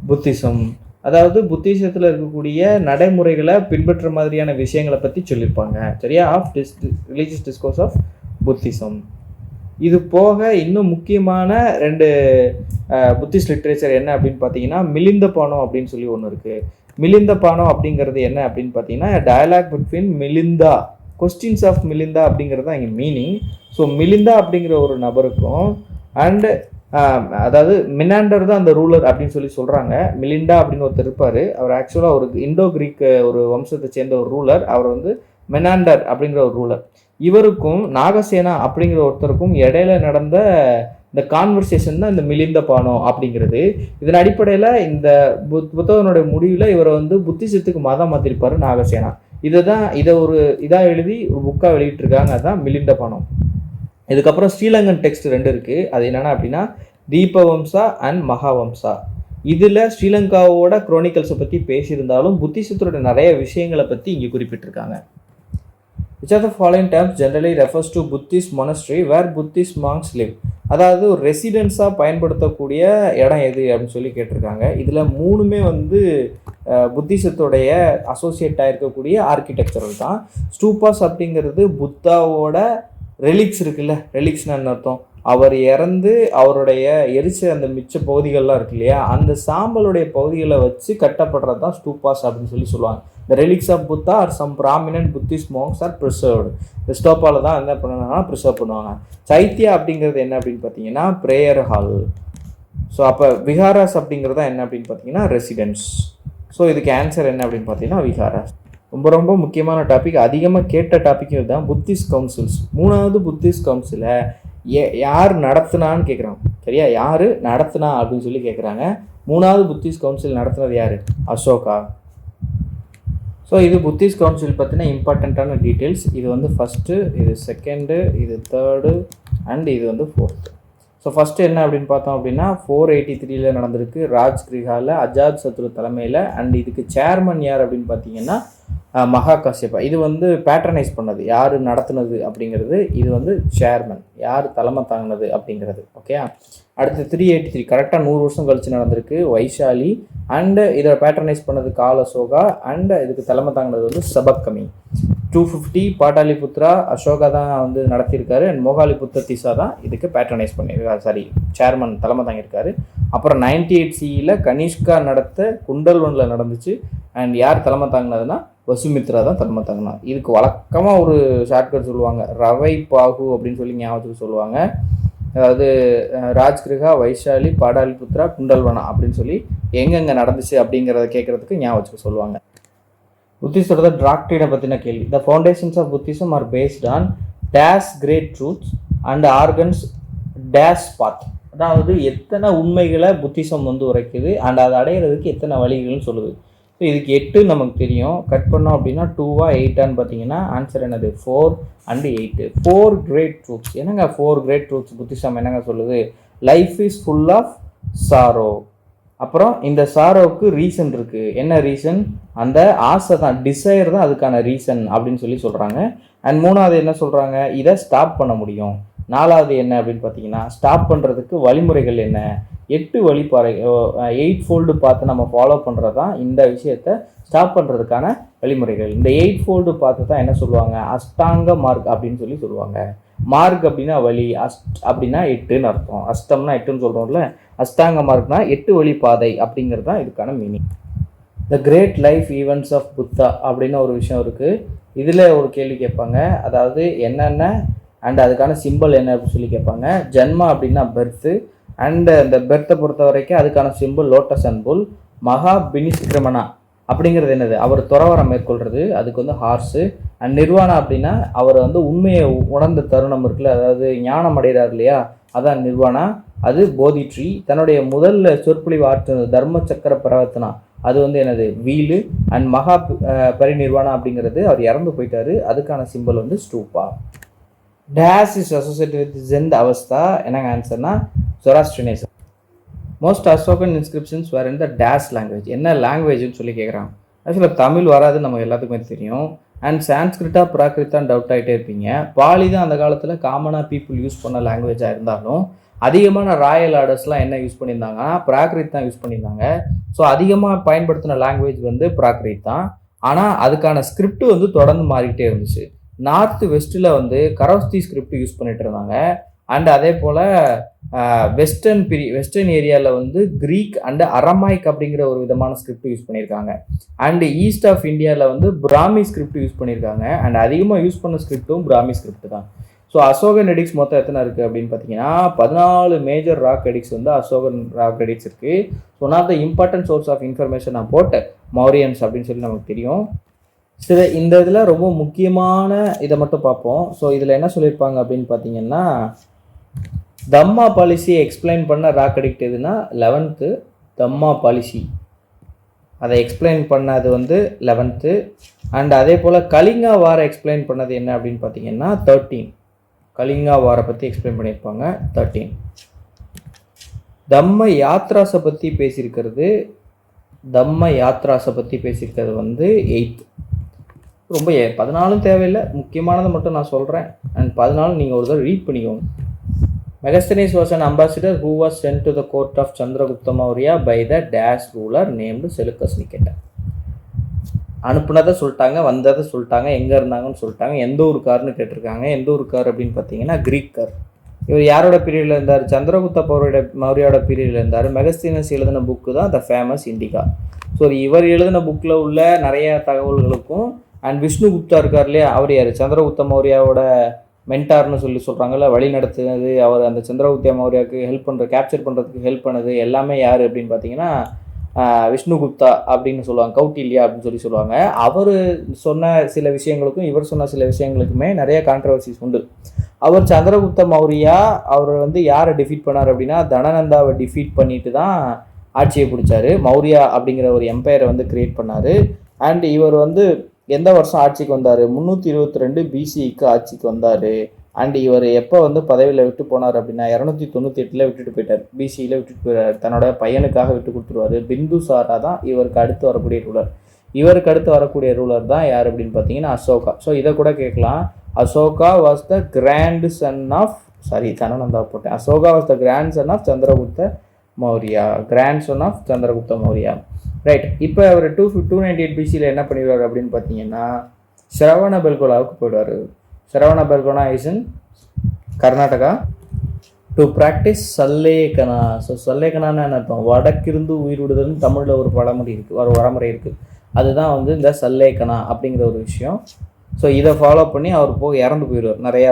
புத்திசம், அதாவது புத்திசத்தில் இருக்கக்கூடிய நடைமுறைகளை பின்பற்ற மாதிரியான விஷயங்களை பற்றி சொல்லியிருப்பாங்க. சரியா, of religious discourse of Buddhism. இது போக இன்னும் முக்கியமான 2 புத்திஸ்ட் லிட்ரேச்சர் என்ன அப்படின்னு பார்த்தீங்கன்னா மிலிந்த பானம் அப்படின்னு சொல்லி ஒன்று இருக்குது. மிலிந்த பானம் அப்படிங்கிறது என்ன அப்படின்னு பார்த்தீங்கன்னா dialogue between Milinda, questions of Milinda அப்படிங்கிறது தான் இங்கே மீனிங். ஸோ மிலிந்தா அப்படிங்கிற ஒரு நபருக்கும் அண்டு அதாவது மினாண்டர் தான் அந்த ரூலர் அப்படின்னு சொல்லி சொல்கிறாங்க. மிலிண்டா அப்படின்னு ஒருத்தர் இருப்பார். அவர் ஆக்சுவலாக ஒரு இண்டோ கிரீக் ஒரு வம்சத்தை சேர்ந்த ஒரு ரூலர். அவர் வந்து மினாண்டர் அப்படிங்கிற ஒரு ரூலர். இவருக்கும் நாகசேனா அப்படிங்கிற ஒருத்தருக்கும் இடையில நடந்த இந்த கான்வர்சேஷன் தான் இந்த மிலிந்த பானம் அப்படிங்கிறது. இதன் அடிப்படையில் இந்த புத்தகனுடைய முடிவில் இவரை வந்து புத்திசத்துக்கு மதம் மாற்றிருப்பார் நாகசேனா. இதை ஒரு இதாக எழுதி ஒரு புக்காக வெளியிட்டிருக்காங்க. அதுதான் மிலிந்த பானம். இதுக்கப்புறம் ஸ்ரீலங்கன் டெக்ஸ்ட் 2 இருக்குது. அது என்னென்னா அப்படின்னா தீபவம்சா அண்ட் மகாவம்சா. இதில் ஸ்ரீலங்காவோட குரோனிக்கல்ஸை பற்றி பேசியிருந்தாலும் புத்திசத்தோட நிறைய விஷயங்களை பற்றி இங்கே குறிப்பிட்டிருக்காங்க. Which of the following terms generally refers to Buddhist monastery where Buddhist monks live? அதாவது ஒரு ரெசிடென்ஸாக பயன்படுத்தக்கூடிய இடம் எது அப்படின்னு சொல்லி கேட்டிருக்காங்க. இதில் 3மே வந்து புத்திசத்தோடைய அசோசியேட் ஆகிருக்கக்கூடிய ஆர்கிடெக்சரல் தான். ஸ்டூபாஸ் அப்படிங்கிறது புத்தாவோட ரெலிக்ஸ் இருக்குல்ல, ரெலிக்ஸ்னு அர்த்தம். அவர் இறந்து அவருடைய எரிச்ச அந்த மிச்ச பகுதிகள்லாம் இருக்கு இல்லையா, அந்த சாம்பலுடைய பகுதிகளை வச்சு கட்டப்படுறது தான் ஸ்டூபாஸ் அப்படின்னு சொல்லி சொல்லுவாங்க. The relics of Buddha or some prominent Buddhist monks are preserved. இந்த ஸ்டோப்பால தான் என்ன பண்ணுவாங்கன்னா ப்ரிசர்வ் பண்ணுவாங்க. சைத்தியா அப்படிங்கிறது என்ன அப்படின்னு பார்த்தீங்கன்னா ப்ரேயர் ஹால். ஸோ அப்போ விஹாராஸ் அப்படிங்கிறது என்ன அப்படின்னு பார்த்தீங்கன்னா ரெசிடென்ஸ். ஸோ இதுக்கு ஆன்சர் என்ன அப்படின்னு பார்த்தீங்கன்னா விஹாராஸ். ரொம்ப ரொம்ப முக்கியமான டாபிக், அதிகமாக கேட்ட டாபிக்கும் இதுதான். Buddhist councils. 3வது புத்திஸ்ட் கவுன்சிலை யார் நடத்துனான்னு கேட்குறாங்க. சரியா, யார் நடத்துனா அப்படின்னு சொல்லி கேட்குறாங்க. 3வது புத்திஸ்ட் கவுன்சில் நடத்துனது யார்? அசோகா. ஸோ இது புத்திஸ்ட் கவுன்சில் பற்றின இம்பார்ட்டண்ட்டான டீட்டெயில்ஸ். இது வந்து ஃபஸ்ட்டு, இது செகண்டு, இது தேர்டு அண்ட் இது வந்து 4th. ஸோ ஃபஸ்ட்டு என்ன அப்படின்னு பார்த்தோம் அப்படின்னா 483 நடந்திருக்கு ராஜ்கிரிகாவில் அஜாத் சத்ரு தலைமையில். அண்ட் இதுக்கு சேர்மன் யார் அப்படின்னு பார்த்தீங்கன்னா மகா காஷ்யபா. இது வந்து பேட்ரனைஸ் பண்ணது யார் நடத்துனது அப்படிங்கிறது, இது வந்து சேர்மன் யார் தலைமை தாங்கினது அப்படிங்கிறது. ஓகே, அடுத்து 383 கரெக்டாக 100 வருஷம் கழிச்சு நடந்திருக்கு வைஷாலி. அண்டு இதை பேட்ரனைஸ் பண்ணது காலசோகா. அண்டு இதுக்கு தலைமை தாங்கினது வந்து சபக்கமி. 250 பாட்டாலிபுத்ரா அசோகா தான் வந்து நடத்தியிருக்காரு. அண்ட் மோகாலிபுத்திர திசா தான் இதுக்கு பேட்ரனைஸ் பண்ணியிருக்காரு, சாரி சேர்மன் தலைமை தாங்கியிருக்காரு. அப்புறம் 98 CEல கனிஷ்கா நடத்த குண்டல்வனில் நடந்துச்சு. அண்ட் யார் தலைமை தாங்கினதுன்னா வசுமித்ரா தான் தலைமை தாங்கினா. இதுக்கு வழக்கமாக ஒரு ஷார்ட்கட் சொல்லுவாங்க, ரவை பாகு அப்படின்னு சொல்லி ஞாபகத்துக்கு சொல்லுவாங்க. அதாவது ராஜ்கிருஹா, வைஷாலி, பாடாலிபுத்ரா, குண்டல்வனா அப்படின்னு சொல்லி எங்கெங்கே நடந்துச்சு அப்படிங்கிறத கேட்குறதுக்கு ஞாபகத்துக்கு சொல்லுவாங்க. புத்திஸ்டோட டாக்டரினை பற்றின கேள்வி. The foundations of Buddhism are based on this great truths and organs this path. அதாவது எத்தனை உண்மைகளை புத்திசம் வந்து உரைக்குது அண்ட் அதை அடையிறதுக்கு எத்தனை வழிகள்னு சொல்லுது. ஸோ இதுக்கு 8 நமக்கு தெரியும். கட் பண்ணோம் அப்படின்னா 2ஆ 8ஆன்னு பார்த்தீங்கன்னா ஆன்சர் என்னது 4 அண்ட் 8. 4 great truths. என்னங்க 4 கிரேட் ட்ரூத்ஸ் புத்திசம் என்னங்க சொல்லுது? Life is full of sorrow. அப்புறம் இந்த சாரோவுக்கு ரீசன் இருக்குது. என்ன ரீசன்? அந்த ஆசை தான், டிசைர் தான் அதுக்கான ரீசன் அப்படின்னு சொல்லி சொல்கிறாங்க. அண்ட் 3வது என்ன சொல்கிறாங்க? இதை ஸ்டாப் பண்ண முடியும். 4வது என்ன அப்படின்னு பார்த்தீங்கன்னா ஸ்டாப் பண்ணுறதுக்கு வழிமுறைகள் என்ன? 8 வழிபாறை 8 ஃபோல்டு பார்த்து நம்ம ஃபாலோ பண்ணுறது தான் இந்த விஷயத்தை ஸ்டாப் பண்ணுறதுக்கான வழிமுறைகள். இந்த 8 ஃபோல்டு பார்த்து தான் என்ன சொல்லுவாங்க? அஷ்டாங்க மார்க் அப்படின்னு சொல்லி சொல்லுவாங்க. மார்க் அப்படின்னா வழி, அப்படின்னா 8ன்னு அர்த்தம். அஷ்டம்னா 8ன்னு சொல்கிறோம்ல, அஷ்டாங்க மார்க்னா 8 வழி பாதை அப்படிங்கிறது தான் இதுக்கான meaning. The great life events of Buddha அப்படின்னு ஒரு விஷயம் இருக்குது. இதில் ஒரு கேள்வி கேட்பாங்க, அதாவது என்னென்ன அண்ட் அதுக்கான சிம்பிள் என்ன அப்படின்னு சொல்லி கேட்பாங்க. ஜன்மா அப்படின்னா பெர்த்து, அண்ட் அந்த பெர்த்தை பொறுத்த வரைக்கும் அதுக்கான சிம்பிள் லோட்டஸ் அண்ட் புல். மகா பினிஷ்கிரமனா அப்படிங்கிறது என்னது, அவர் துறவரம் மேற்கொள்றது, அதுக்கு வந்து ஹார்ஸு. அண்ட் நிர்வாணா அப்படின்னா அவர் வந்து உண்மையை உணர்ந்த தருணம் இருக்குல்ல, அதாவது ஞானம் அடைகிறார் இல்லையா, அதான் நிர்வாணா. அது போதி ட்ரீ. தன்னுடைய முதல்ல சொற்பொழிவு ஆற்று தர்ம சக்கர பிரவர்த்தனா, அது வந்து என்னது, வீலு. அண்ட் மகா பரிநிர்வாணா அப்படிங்கிறது அவர் இறந்து போயிட்டாரு, அதுக்கான சிம்பிள் வந்து stupa. This is associated with Zend Avesta, என்னங்க ஆன்சர்னா Zoroastrianism. Most Ashokan inscriptions were in the this language, என்ன லாங்குவேஜ்னு சொல்லி கேட்குறாங்க. ஆக்சுவலாக தமிழ் வராதுன்னு நம்ம எல்லாத்துக்குமே தெரியும். அண்ட் சான்ஸ்கிரிட்டா பிராகிருத்தான் டவுட் ஆகிட்டே இருப்பீங்க. பாலி தான் அந்த காலத்தில் காமனாக பீப்புள் யூஸ் பண்ண லாங்குவேஜாக இருந்தாலும் அதிகமான ராயல் ஆர்டர்ஸ்லாம் என்ன யூஸ் பண்ணியிருந்தாங்கன்னா பிராகிருத் தான் யூஸ் பண்ணியிருந்தாங்க. ஸோ அதிகமாக பயன்படுத்தின லாங்குவேஜ் வந்து பிராகிருத் தான். ஆனால் அதுக்கான ஸ்கிரிப்ட் வந்து தொடர்ந்து மாறிக்கிட்டே இருந்துச்சு. நார்த் வெஸ்ட்டில் வந்து கரோஸ்தி ஸ்கிரிப்ட் யூஸ் பண்ணிட்டு இருந்தாங்க. அண்ட் அதே போல் வெஸ்டர்ன் ஏரியாவில் வந்து கிரீக் அண்ட் அரமாய்க் அப்படிங்கிற ஒரு விதமான ஸ்கிரிப்ட் யூஸ் பண்ணியிருக்காங்க. அண்ட் ஈஸ்ட் ஆஃப் இந்தியாவில் வந்து பிராமி ஸ்கிரிப்ட் யூஸ் பண்ணியிருக்காங்க. அண்ட் அதிகமாக யூஸ் பண்ண ஸ்கிரிப்டும் பிராமி ஸ்கிரிப்ட் தான். ஸோ அசோகன் எடிக்ஸ் மொத்தம் எத்தனை இருக்குது அப்படின்னு பார்த்தீங்கன்னா 14 மேஜர் ராக் எடிக்ஸ் வந்து அசோகன் ராக் எடிக்ஸ் இருக்குது. One of the important source of information நான் போட்டேன் மௌரியன்ஸ் அப்படின்னு சொல்லி நமக்கு தெரியும். சரி, இந்த இதில் ரொம்ப முக்கியமான இதை மட்டும் பார்ப்போம். ஸோ இதில் என்ன சொல்லியிருப்பாங்க அப்படின்னு பார்த்தீங்கன்னா, தம்மா பாலிசியை எக்ஸ்பிளைன் பண்ண ராக் எடிக்ட் எதுனா 11th தம்மா பாலிசி, அதை எக்ஸ்பிளைன் பண்ணது வந்து 11th. அண்ட் அதே போல் கலிங்கா வாரை எக்ஸ்பிளைன் பண்ணது என்ன அப்படின்னு பார்த்தீங்கன்னா 13. கலிங்கா வாரை பற்றி எக்ஸ்பிளைன் பண்ணியிருப்பாங்க 13. தம்ம யாத்ராஸை பற்றி பேசியிருக்கிறது வந்து 8th. ரொம்ப 14 தேவையில்லை, முக்கியமானதை மட்டும் நான் சொல்கிறேன். அண்ட் 14 நீங்கள் ஒரு தடவை ரீட் பண்ணிக்கோங்க. Megasthenes was an ambassador who was sent to the court of Chandragupta Maurya by the dash ruler named Seleucus Nicator. அனுப்புனதை சொல்லிட்டாங்க, வந்ததை சொல்லிட்டாங்க, எங்கே இருந்தாங்கன்னு சொல்லிட்டாங்க, எந்த ஊருக்காருன்னு கேட்டிருக்காங்க. எந்த ஊருக்கார் அப்படின்னு பார்த்தீங்கன்னா கிரீக்கர். இவர் யாரோட பீரியடில் இருந்தார், சந்திரகுப்த மௌரியோட பீரியடில் இருந்தார். மெகஸ்தீனஸ் எழுதின புக்கு தான் த ஃபேமஸ் இண்டிகா. ஸோ இவர் எழுதின புக்கில் உள்ள நிறைய தகவல்களுக்கும் அண்ட் விஷ்ணுகுப்தா இருக்கார் இல்லையா, அவர் யார், சந்திரகுப்த மௌரியாவோட மென்டார்னு சொல்லி சொல்கிறாங்கல்ல, வழி நடத்துனது, அவர் அந்த சந்திரகுப்த மௌரியாவுக்கு ஹெல்ப் பண்ணுற, கேப்சர் பண்ணுறதுக்கு ஹெல்ப் பண்ணது எல்லாமே யார் அப்படின்னு பார்த்தீங்கன்னா விஷ்ணுகுப்தா அப்படின்னு சொல்லுவாங்க, கௌட்டில்யா அப்படின்னு சொல்லி சொல்லுவாங்க. அவர் சொன்ன சில விஷயங்களுக்கும் இவர் சொன்ன சில விஷயங்களுக்குமே நிறைய கான்ட்ரவர்சிஸ் உண்டு. அவர் சந்திரகுப்த மௌரியா அவர் வந்து யாரை டிஃபீட் பண்ணார் அப்படின்னா தனநந்தாவை டிஃபீட் பண்ணிட்டு தான் ஆட்சியை பிடிச்சாரு. மௌரியா அப்படிங்கிற ஒரு எம்பையரை வந்து கிரியேட் பண்ணார். அண்ட் இவர் வந்து எந்த வருஷம் ஆட்சிக்கு வந்தார், 322 பிசிக்கு ஆட்சிக்கு வந்தார். அண்ட் இவர் எப்போ வந்து பதவியில் விட்டு போனார் அப்படின்னா 298 விட்டுட்டு போயிட்டார், பிசியில் விட்டுட்டு போயிட்டார். தன்னோட பையனுக்காக விட்டு கொடுத்துருவார். பிந்துசாரா தான் இவருக்கு அடுத்து வரக்கூடிய ரூலர். இவருக்கு அடுத்து வரக்கூடிய ரூலர் தான் யார் அப்படின்னு பார்த்தீங்கன்னா அசோகா. ஸோ இதை கூட கேட்கலாம். Ashoka was the grand son of Dhanananda போட்டேன். Ashoka was the grand son of Chandragupta Maurya, grand son of Chandragupta Maurya. Right. இப்போ அவர் 298 பிசியில் என்ன பண்ணிடுவார் அப்படின்னு பார்த்தீங்கன்னா ஸ்ரவண பெல்கோலாவுக்கு போயிடுவார். Shravana Belagola is in Karnataka to practise Sallekhana. So சல்லேகனான்னு என்ன அர்த்தம், வடக்கிருந்து உயிர் விடுதல்னு தமிழில் ஒரு பழமொழி இருக்குது, ஒரு வரமுறை இருக்குது. அதுதான் வந்து இந்த சல்லேகனா அப்படிங்கிற ஒரு விஷயம். ஸோ இதை ஃபாலோ பண்ணி அவர் போய் இறந்து போயிடுவார். நிறையா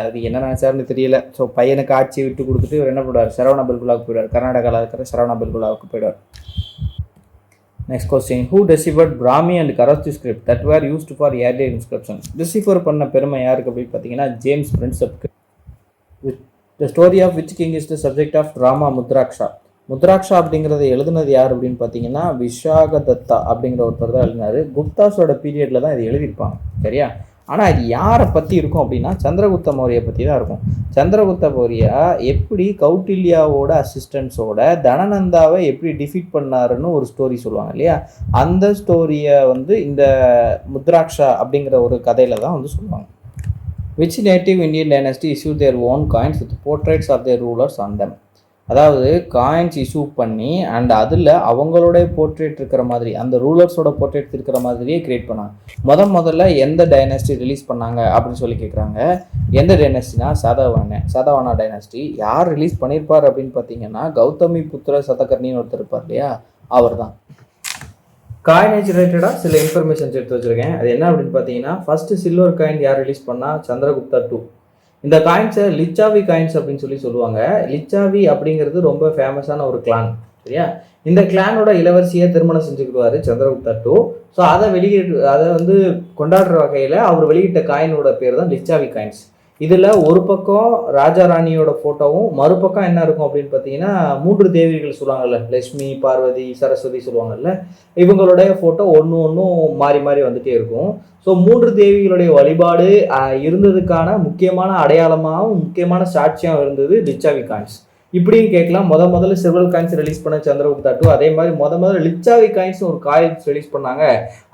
அது என்ன நினச்சாருன்னு தெரியல. ஸோ பையனுக்கு ஆட்சியை விட்டு கொடுத்துட்டு இவர் என்ன பண்ணுவார், சரவண பெல்குலாவுக்கு போயிடுவார். கர்நாடகாவில் இருக்கிற சரவண பெல்குலாவுக்கு போயிடுவார். Next question, who deciphered Brahmi and Kharosthi script that were used for earlier inscription. Decipher பண்ண பெருமை யாருக்கு அப்படின்னு பார்த்தீங்கன்னா ஜேம்ஸ் பிரின்சப்க்கு. The story of which king is the subject of drama Mudrarakshasa. Mudrarakshasa அப்படிங்கிறத எழுதுனது யார் அப்படின்னு பார்த்தீங்கன்னா விஷாகதத்தா அப்படிங்கிற ஒருத்தர் தான் எழுதினார். குப்தாஸோட பீரியடில் தான் இது எழுதியிருப்பாங்க, சரியா. ஆனால் இது யாரை பற்றி இருக்கும் அப்படின்னா சந்திரகுப்த மௌரியை பற்றி தான் இருக்கும். சந்திரகுப்த மௌரியா எப்படி கௌட்டில்யாவோட அசிஸ்டன்ஸோட தனநந்தாவை எப்படி டிஃபீட் பண்ணாருன்னு ஒரு ஸ்டோரி சொல்லுவாங்க இல்லையா, அந்த ஸ்டோரியை வந்து இந்த முத்ராக்ஷா அப்படிங்கிற ஒரு கதையில் தான் வந்து சொல்லுவாங்க. Which native Indian dynasty issued their own coins with portraits of their rulers on them. அதாவது காயின்ஸ் இஷ்யூ பண்ணி அண்ட் அதில் அவங்களோட போர்ட்ரேட் இருக்கிற மாதிரி, அந்த ரூலர்ஸோட போர்ட்ரேட் இருக்கிற மாதிரியே கிரியேட் பண்ணாங்க. முதல்ல எந்த டைனாஸ்டி ரிலீஸ் பண்ணாங்க அப்படின்னு சொல்லி கேட்குறாங்க. எந்த டைனாஸ்டினா சாதவானா டைனாஸ்டி. யார் ரிலீஸ் பண்ணியிருப்பார் அப்படின்னு பார்த்தீங்கன்னா கௌதமி புத்திர சதகர்ணின்னு ஒருத்தர் இருப்பார் இல்லையா, அவர் தான். காயினேஜ் ரிலேட்டடாக சில இன்ஃபர்மேஷன்ஸ் எடுத்து வச்சுருக்கேன். அது என்ன அப்படின்னு பார்த்தீங்கன்னா ஃபஸ்ட்டு சில்வர் காயின் யார் ரிலீஸ் பண்ணால் சந்திரகுப்தா 2. இந்த காயின்ஸை லிச்சாவி காயின்ஸ் அப்படின்னு சொல்லி சொல்லுவாங்க. லிச்சாவி அப்படிங்கிறது ரொம்ப ஃபேமஸான ஒரு கிளான், சரியா. இந்த கிளானோட இளவரசியை திருமணம் செஞ்சுக்கிடுவார் சந்திரகுப்தா டூ. ஸோ அதை வந்து கொண்டாடுற வகையில் அவர் வெளியிட்ட காயினோட பேர் தான் லிச்சாவி காயின்ஸ். இதில் ஒரு பக்கம் ராஜா ராணியோட ஃபோட்டோவும் மறுபக்கம் என்ன இருக்கும் அப்படின்னு பார்த்தீங்கன்னா 3 தேவிகள் சொல்லுவாங்கல்ல, லட்சுமி, பார்வதி, சரஸ்வதி சொல்லுவாங்கல்ல, இவங்களுடைய ஃபோட்டோ ஒன்றும் மாறி மாறி வந்துட்டே இருக்கும். ஸோ 3 தேவிகளுடைய வழிபாடு இருந்ததுக்கான முக்கியமான அடையாளமாகவும் முக்கியமான சாட்சியாக இருந்தது லிச்சாவி காயின்ஸ். இப்படியும் கேட்கலாம். முதல்ல சில்வர் காயின்ஸ் ரிலீஸ் பண்ண சந்திரகுப்தா டூ. அதே மாதிரி முதல்ல லிச்சாவி காயின்ஸ் ஒரு காயின்ஸ் ரிலீஸ் பண்ணாங்க.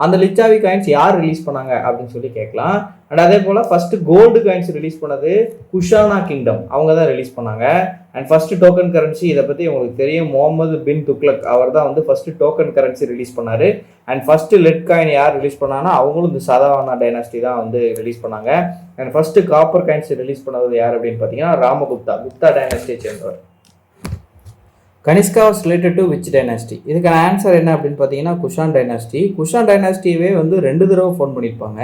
அந்த லிச்சாவி காயின்ஸ் யார் ரிலீஸ் பண்ணாங்க அப்படின்னு சொல்லி கேட்கலாம். அண்ட் அதே போல் ஃபர்ஸ்ட் கோல்டு காயின்ஸ் ரிலீஸ் பண்ணது குஷானா கிங்டம், அவங்க தான் ரிலீஸ் பண்ணாங்க. அண்ட் ஃபர்ஸ்ட் டோக்கன் கரன்சி, இதை பற்றி உங்களுக்கு தெரியும், முகமது பின் துக்லக் அவர் தான் வந்து ஃபர்ஸ்ட் டோக்கன் கரன்சி ரிலீஸ் பண்ணாரு. அண்ட் ஃபர்ஸ்ட் லெட் காயின் யார் ரிலீஸ் பண்ணாங்கன்னா அவங்களும் இந்த சதவானா டைனாஸ்டி தான் வந்து ரிலீஸ் பண்ணாங்க. And first copper coins release பண்ணது யார் அப்படின்னு பார்த்தீங்கன்னா ராமகுப்தா, குப்தா டைனாஸ்டியை சேர்ந்தவர். Kanishka was related to which dynasty? இதுக்கான ஆன்சர் என்ன அப்படின்னு பார்த்தீங்கன்னா குஷான் டைனாஸ்டி. குஷான் டைனாஸ்டியவே வந்து 2 தடவை ஃபோன் பண்ணியிருப்பாங்க.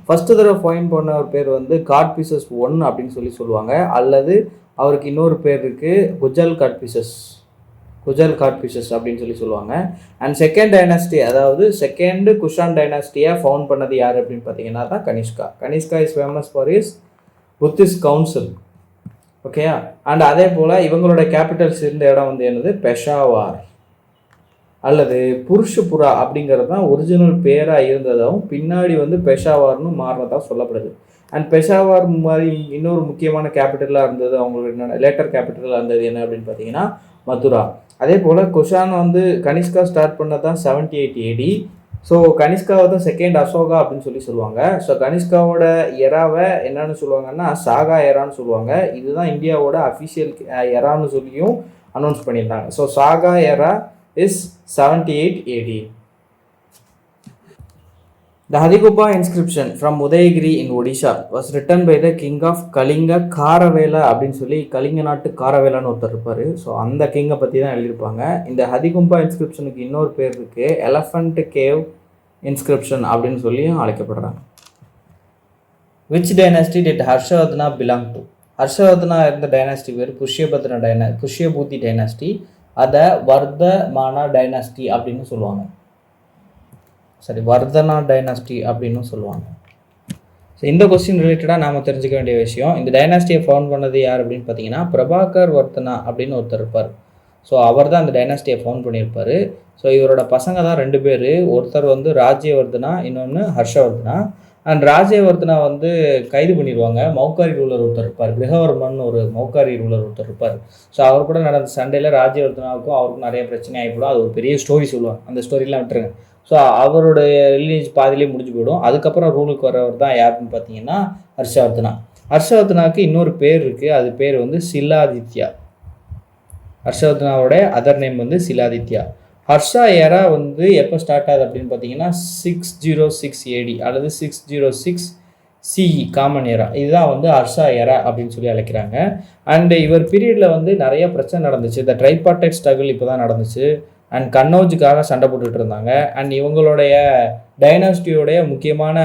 ஃபர்ஸ்ட் தடவை ஃபோன் பண்ண ஒரு பேர் வந்து காட் பீசஸ் 1 அப்படின்னு சொல்லுவாங்க, அல்லது அவருக்கு இன்னொரு பேர் இருக்குது குஜல் காட் பீசஸ் அப்படின்னு சொல்லுவாங்க. அண்ட் செகண்ட் டைனாஸ்டி, அதாவது செகண்ட் குஷான் டைனாஸ்டியை ஃபவுண்ட் பண்ணது யார் அப்படின்னு பார்த்தீங்கன்னா தான் Kanishka. Kanishka is famous for is Buddhist council. ஓகேயா? அண்ட் அதே போல் இவங்களோட கேபிட்டல்ஸ் இருந்த இடம் வந்து என்னது, பெஷாவார் அல்லது புருஷபுரா அப்படிங்கிறது தான் ஒரிஜினல் பேராக இருந்ததாகவும் பின்னாடி வந்து பெஷாவார்னு மாறினதாக சொல்லப்படுது. அண்ட் பெஷாவார் மாதிரி இன்னொரு முக்கியமான கேபிட்டலாக இருந்தது, அவங்களோட என்ன லேட்டர் கேபிட்டலாக இருந்தது என்ன அப்படின்னு பார்த்தீங்கன்னா மதுரா. அதே போல் குஷான் வந்து கனிஷ்கா ஸ்டார்ட் பண்ணது தான் 78 AD. ஸோ கனிஷ்காவை தான் செகண்ட் அசோகா அப்படின்னு சொல்லுவாங்க. ஸோ கனிஷ்காவோட எராவை என்னன்னு சொல்லுவாங்கன்னா சாகா எரான்னு சொல்லுவாங்க. இதுதான் இந்தியாவோட அஃபிஷியல் எரான்னு சொல்லியும் அனௌன்ஸ் பண்ணியிருந்தாங்க. So Saka era is 78 AD. The Hadigubba inscription from Udayagiri in Odisha was written by the king of Kalinga Karavela அப்படின்னு சொல்லி கலிங்க நாட்டு காரவேலான்னு ஒருத்தர் இருப்பார். ஸோ அந்த கிங்கை பற்றி தான் எழுதியிருப்பாங்க. இந்த ஹதிகும்பா இன்ஸ்கிரிப்ஷனுக்கு இன்னொரு பேர் இருக்குது, எலஃபண்ட் கேவ் இன்ஸ்கிரிப்ஷன் அப்படின்னு சொல்லியும் அழைக்கப்படுறாங்க. Which dynasty did Harshavardhana belong to? Harshavardhana இருந்த டைனாஸ்டி பேர் புஷ்யபூதி டைனாஸ்டி. அதை வர்தமானா டைனாஸ்டி அப்படின்னு சொல்லுவாங்க. வர்தனா டைனாஸ்டி அப்படின்னு சொல்லுவாங்க. ஸோ இந்த கொஸ்டின் ரிலேட்டடாக நாம் தெரிஞ்சுக்க வேண்டிய விஷயம், இந்த டைனாஸ்டியை ஃபவுண்ட் பண்ணது யார் அப்படின்னு பார்த்தீங்கன்னா பிரபாகர் வர்தனா அப்படின்னு ஒருத்தர் இருப்பார். ஸோ அவர் தான் அந்த டைனாஸ்டியை ஃபவுண்ட் பண்ணியிருப்பார். ஸோ இவரோட பசங்க தான் 2 பேர், ஒருத்தர் வந்து ராஜ்யவர்தனா, இன்னொன்று ஹர்ஷவர்தனா. அண்ட் ராஜ்யவர்தனா வந்து கைது பண்ணிடுவாங்க. மௌக்காரி ரூலர் ஒருத்தர் இருப்பார், கிரகவர்மன் ஒரு மௌக்காரி ரூலர் ஒருத்தர் இருப்பார். ஸோ அவர் கூட நடந்த சண்டையில் ராஜ்யவர்தனாவுக்கும் அவருக்கும் நிறைய பிரச்சனை ஆகிப்படும். அது ஒரு பெரிய ஸ்டோரி சொல்லுவாங்க, அந்த ஸ்டோரிலாம் விட்டுருங்க. ஸோ அவருடைய ரிலீஜ் பாதிலே முடிஞ்சு போயிடும். அதுக்கப்புறம் ரூலுக்கு வரவர் தான் யாருன்னு பார்த்தீங்கன்னா ஹர்ஷவர்தனா. ஹர்ஷவர்தனாவுக்கு இன்னொரு பேர் இருக்குது, அது பேர் வந்து சிலாதித்யா. ஹர்ஷவர்தனாவோட அதர் நேம் வந்து சிலாதித்யா. ஹர்ஷா ஏரா வந்து எப்போ ஸ்டார்ட் ஆகுது அப்படின்னு பார்த்தீங்கன்னா 606 AD அல்லது 606 CE காமன் ஏரா. இதுதான் வந்து ஹர்ஷா ஏரா அப்படின்னு சொல்லி அழைக்கிறாங்க. அண்ட் இவர் பீரியடில் வந்து நிறைய பிரச்சனை நடந்துச்சு. இந்த ட்ரைபார்டைட் ஸ்ட்ரகிள் இப்போ தான் நடந்துச்சு. அண்ட் கன்னௌஜுக்காக சண்டை போட்டுட்டு இருந்தாங்க. அண்ட் இவங்களுடைய டைனாஸ்டியோடைய முக்கியமான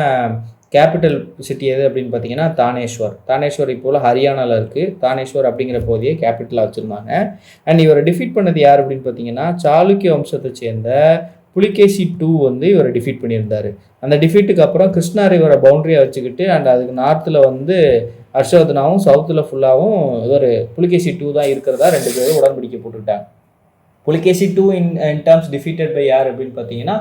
கேபிட்டல் சிட்டி எது அப்படின்னு பார்த்தீங்கன்னா தானேஸ்வர் இப்போல ஹரியானாவில் இருக்குது. தானேஸ்வர் அப்படிங்கிற பகுதியை கேபிட்டலாக வச்சுருந்தாங்க. அண்ட் இவரை டிஃபீட் பண்ணது யார் அப்படின்னு பார்த்தீங்கன்னா சாளுக்கிய வம்சத்தை சேர்ந்த புலிகேசி 2 வந்து இவரை டிஃபீட் பண்ணியிருந்தார். அந்த டிஃபீட்டுக்கு அப்புறம் கிருஷ்ணா ரிவரை பவுண்டரியாக வச்சுக்கிட்டு அண்ட் அதுக்கு நார்த்தில் வந்து ஹர்ஷவர்தனாவும் சவுத்தில் ஃபுல்லாகவும் இவர் புலிகேசி 2 தான் இருக்கிறதா 2 பேரும் உடன்படிக்கை போட்டுக்கிட்டாங்க. Pulakeshi 2 in terms defeated by யார் அப்படின்னு பார்த்தீங்கன்னா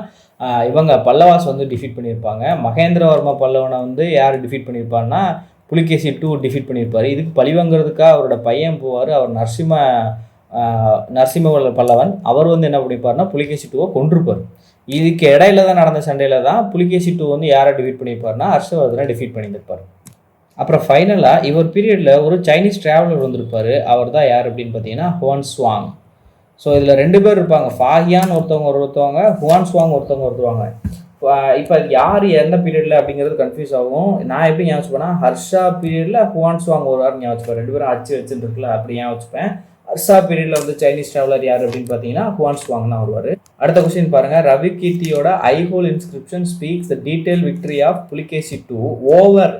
இவங்க பல்லவாஸ் வந்து டிஃபீட் பண்ணியிருப்பாங்க. மகேந்திரவர்மா பல்லவனை வந்து யார் டிஃபீட் பண்ணியிருப்பாருன்னா புலிகேசி 2 டிஃபீட் பண்ணியிருப்பார். இதுக்கு பழிவாங்கிறதுக்காக அவரோட பையன் போவார், அவர் நரசிம்ம பல்லவன். அவர் வந்து என்ன பண்ணியிருப்பாருன்னா புலிகேசி 2 கொண்டிருப்பார். இதுக்கு இடையில தான் நடந்த சண்டையில் தான் புலிகேசி 2 வந்து யாரை டிஃபீட் பண்ணியிருப்பாருன்னா ஹர்ஷவர்தனை டிஃபீட் பண்ணியிருப்பார். அப்புறம் ஃபைனலாக இவர் பீரியடில் ஒரு சைனீஸ் ட்ராவலர் வந்திருப்பார். அவர் தான் யார் அப்படின்னு பார்த்தீங்கன்னா ஹுவான்ஸ்வாங். ஸோ இதில் 2 பேர் இருப்பாங்க, ஃபாஹியான் ஒருத்தவங்க, ஹுவான்ஸ்வாங் ஒருத்தவங்க. இப்போ யார் எந்த பீரியடில் அப்படிங்கிறது கன்ஃபியூஸ் ஆகும். நான் எப்படி ஞாபகம் வச்சுப்பேன்னா ஹர்ஷா பீரியடில் ஹுவான்ஸ்வாங் ஒரு வாரம் ஞாபகம் வச்சுப்பேன். 2 பேரும் அச்சு வச்சுருக்குல்ல, அப்படி ஞாபகம் வச்சுப்பேன். ஹர்ஷா பீரியடில் வந்து சைனீஸ் ட்ராவலர் யார் அப்படின்னு பார்த்தீங்கன்னா ஹுவான்ஸ்வாங் தான் வருவார். அடுத்த கொஸ்டின் பாருங்கள், ரவி கீர்த்தியோட Aihole inscription speaks the detail victory of Pulakeshi 2 over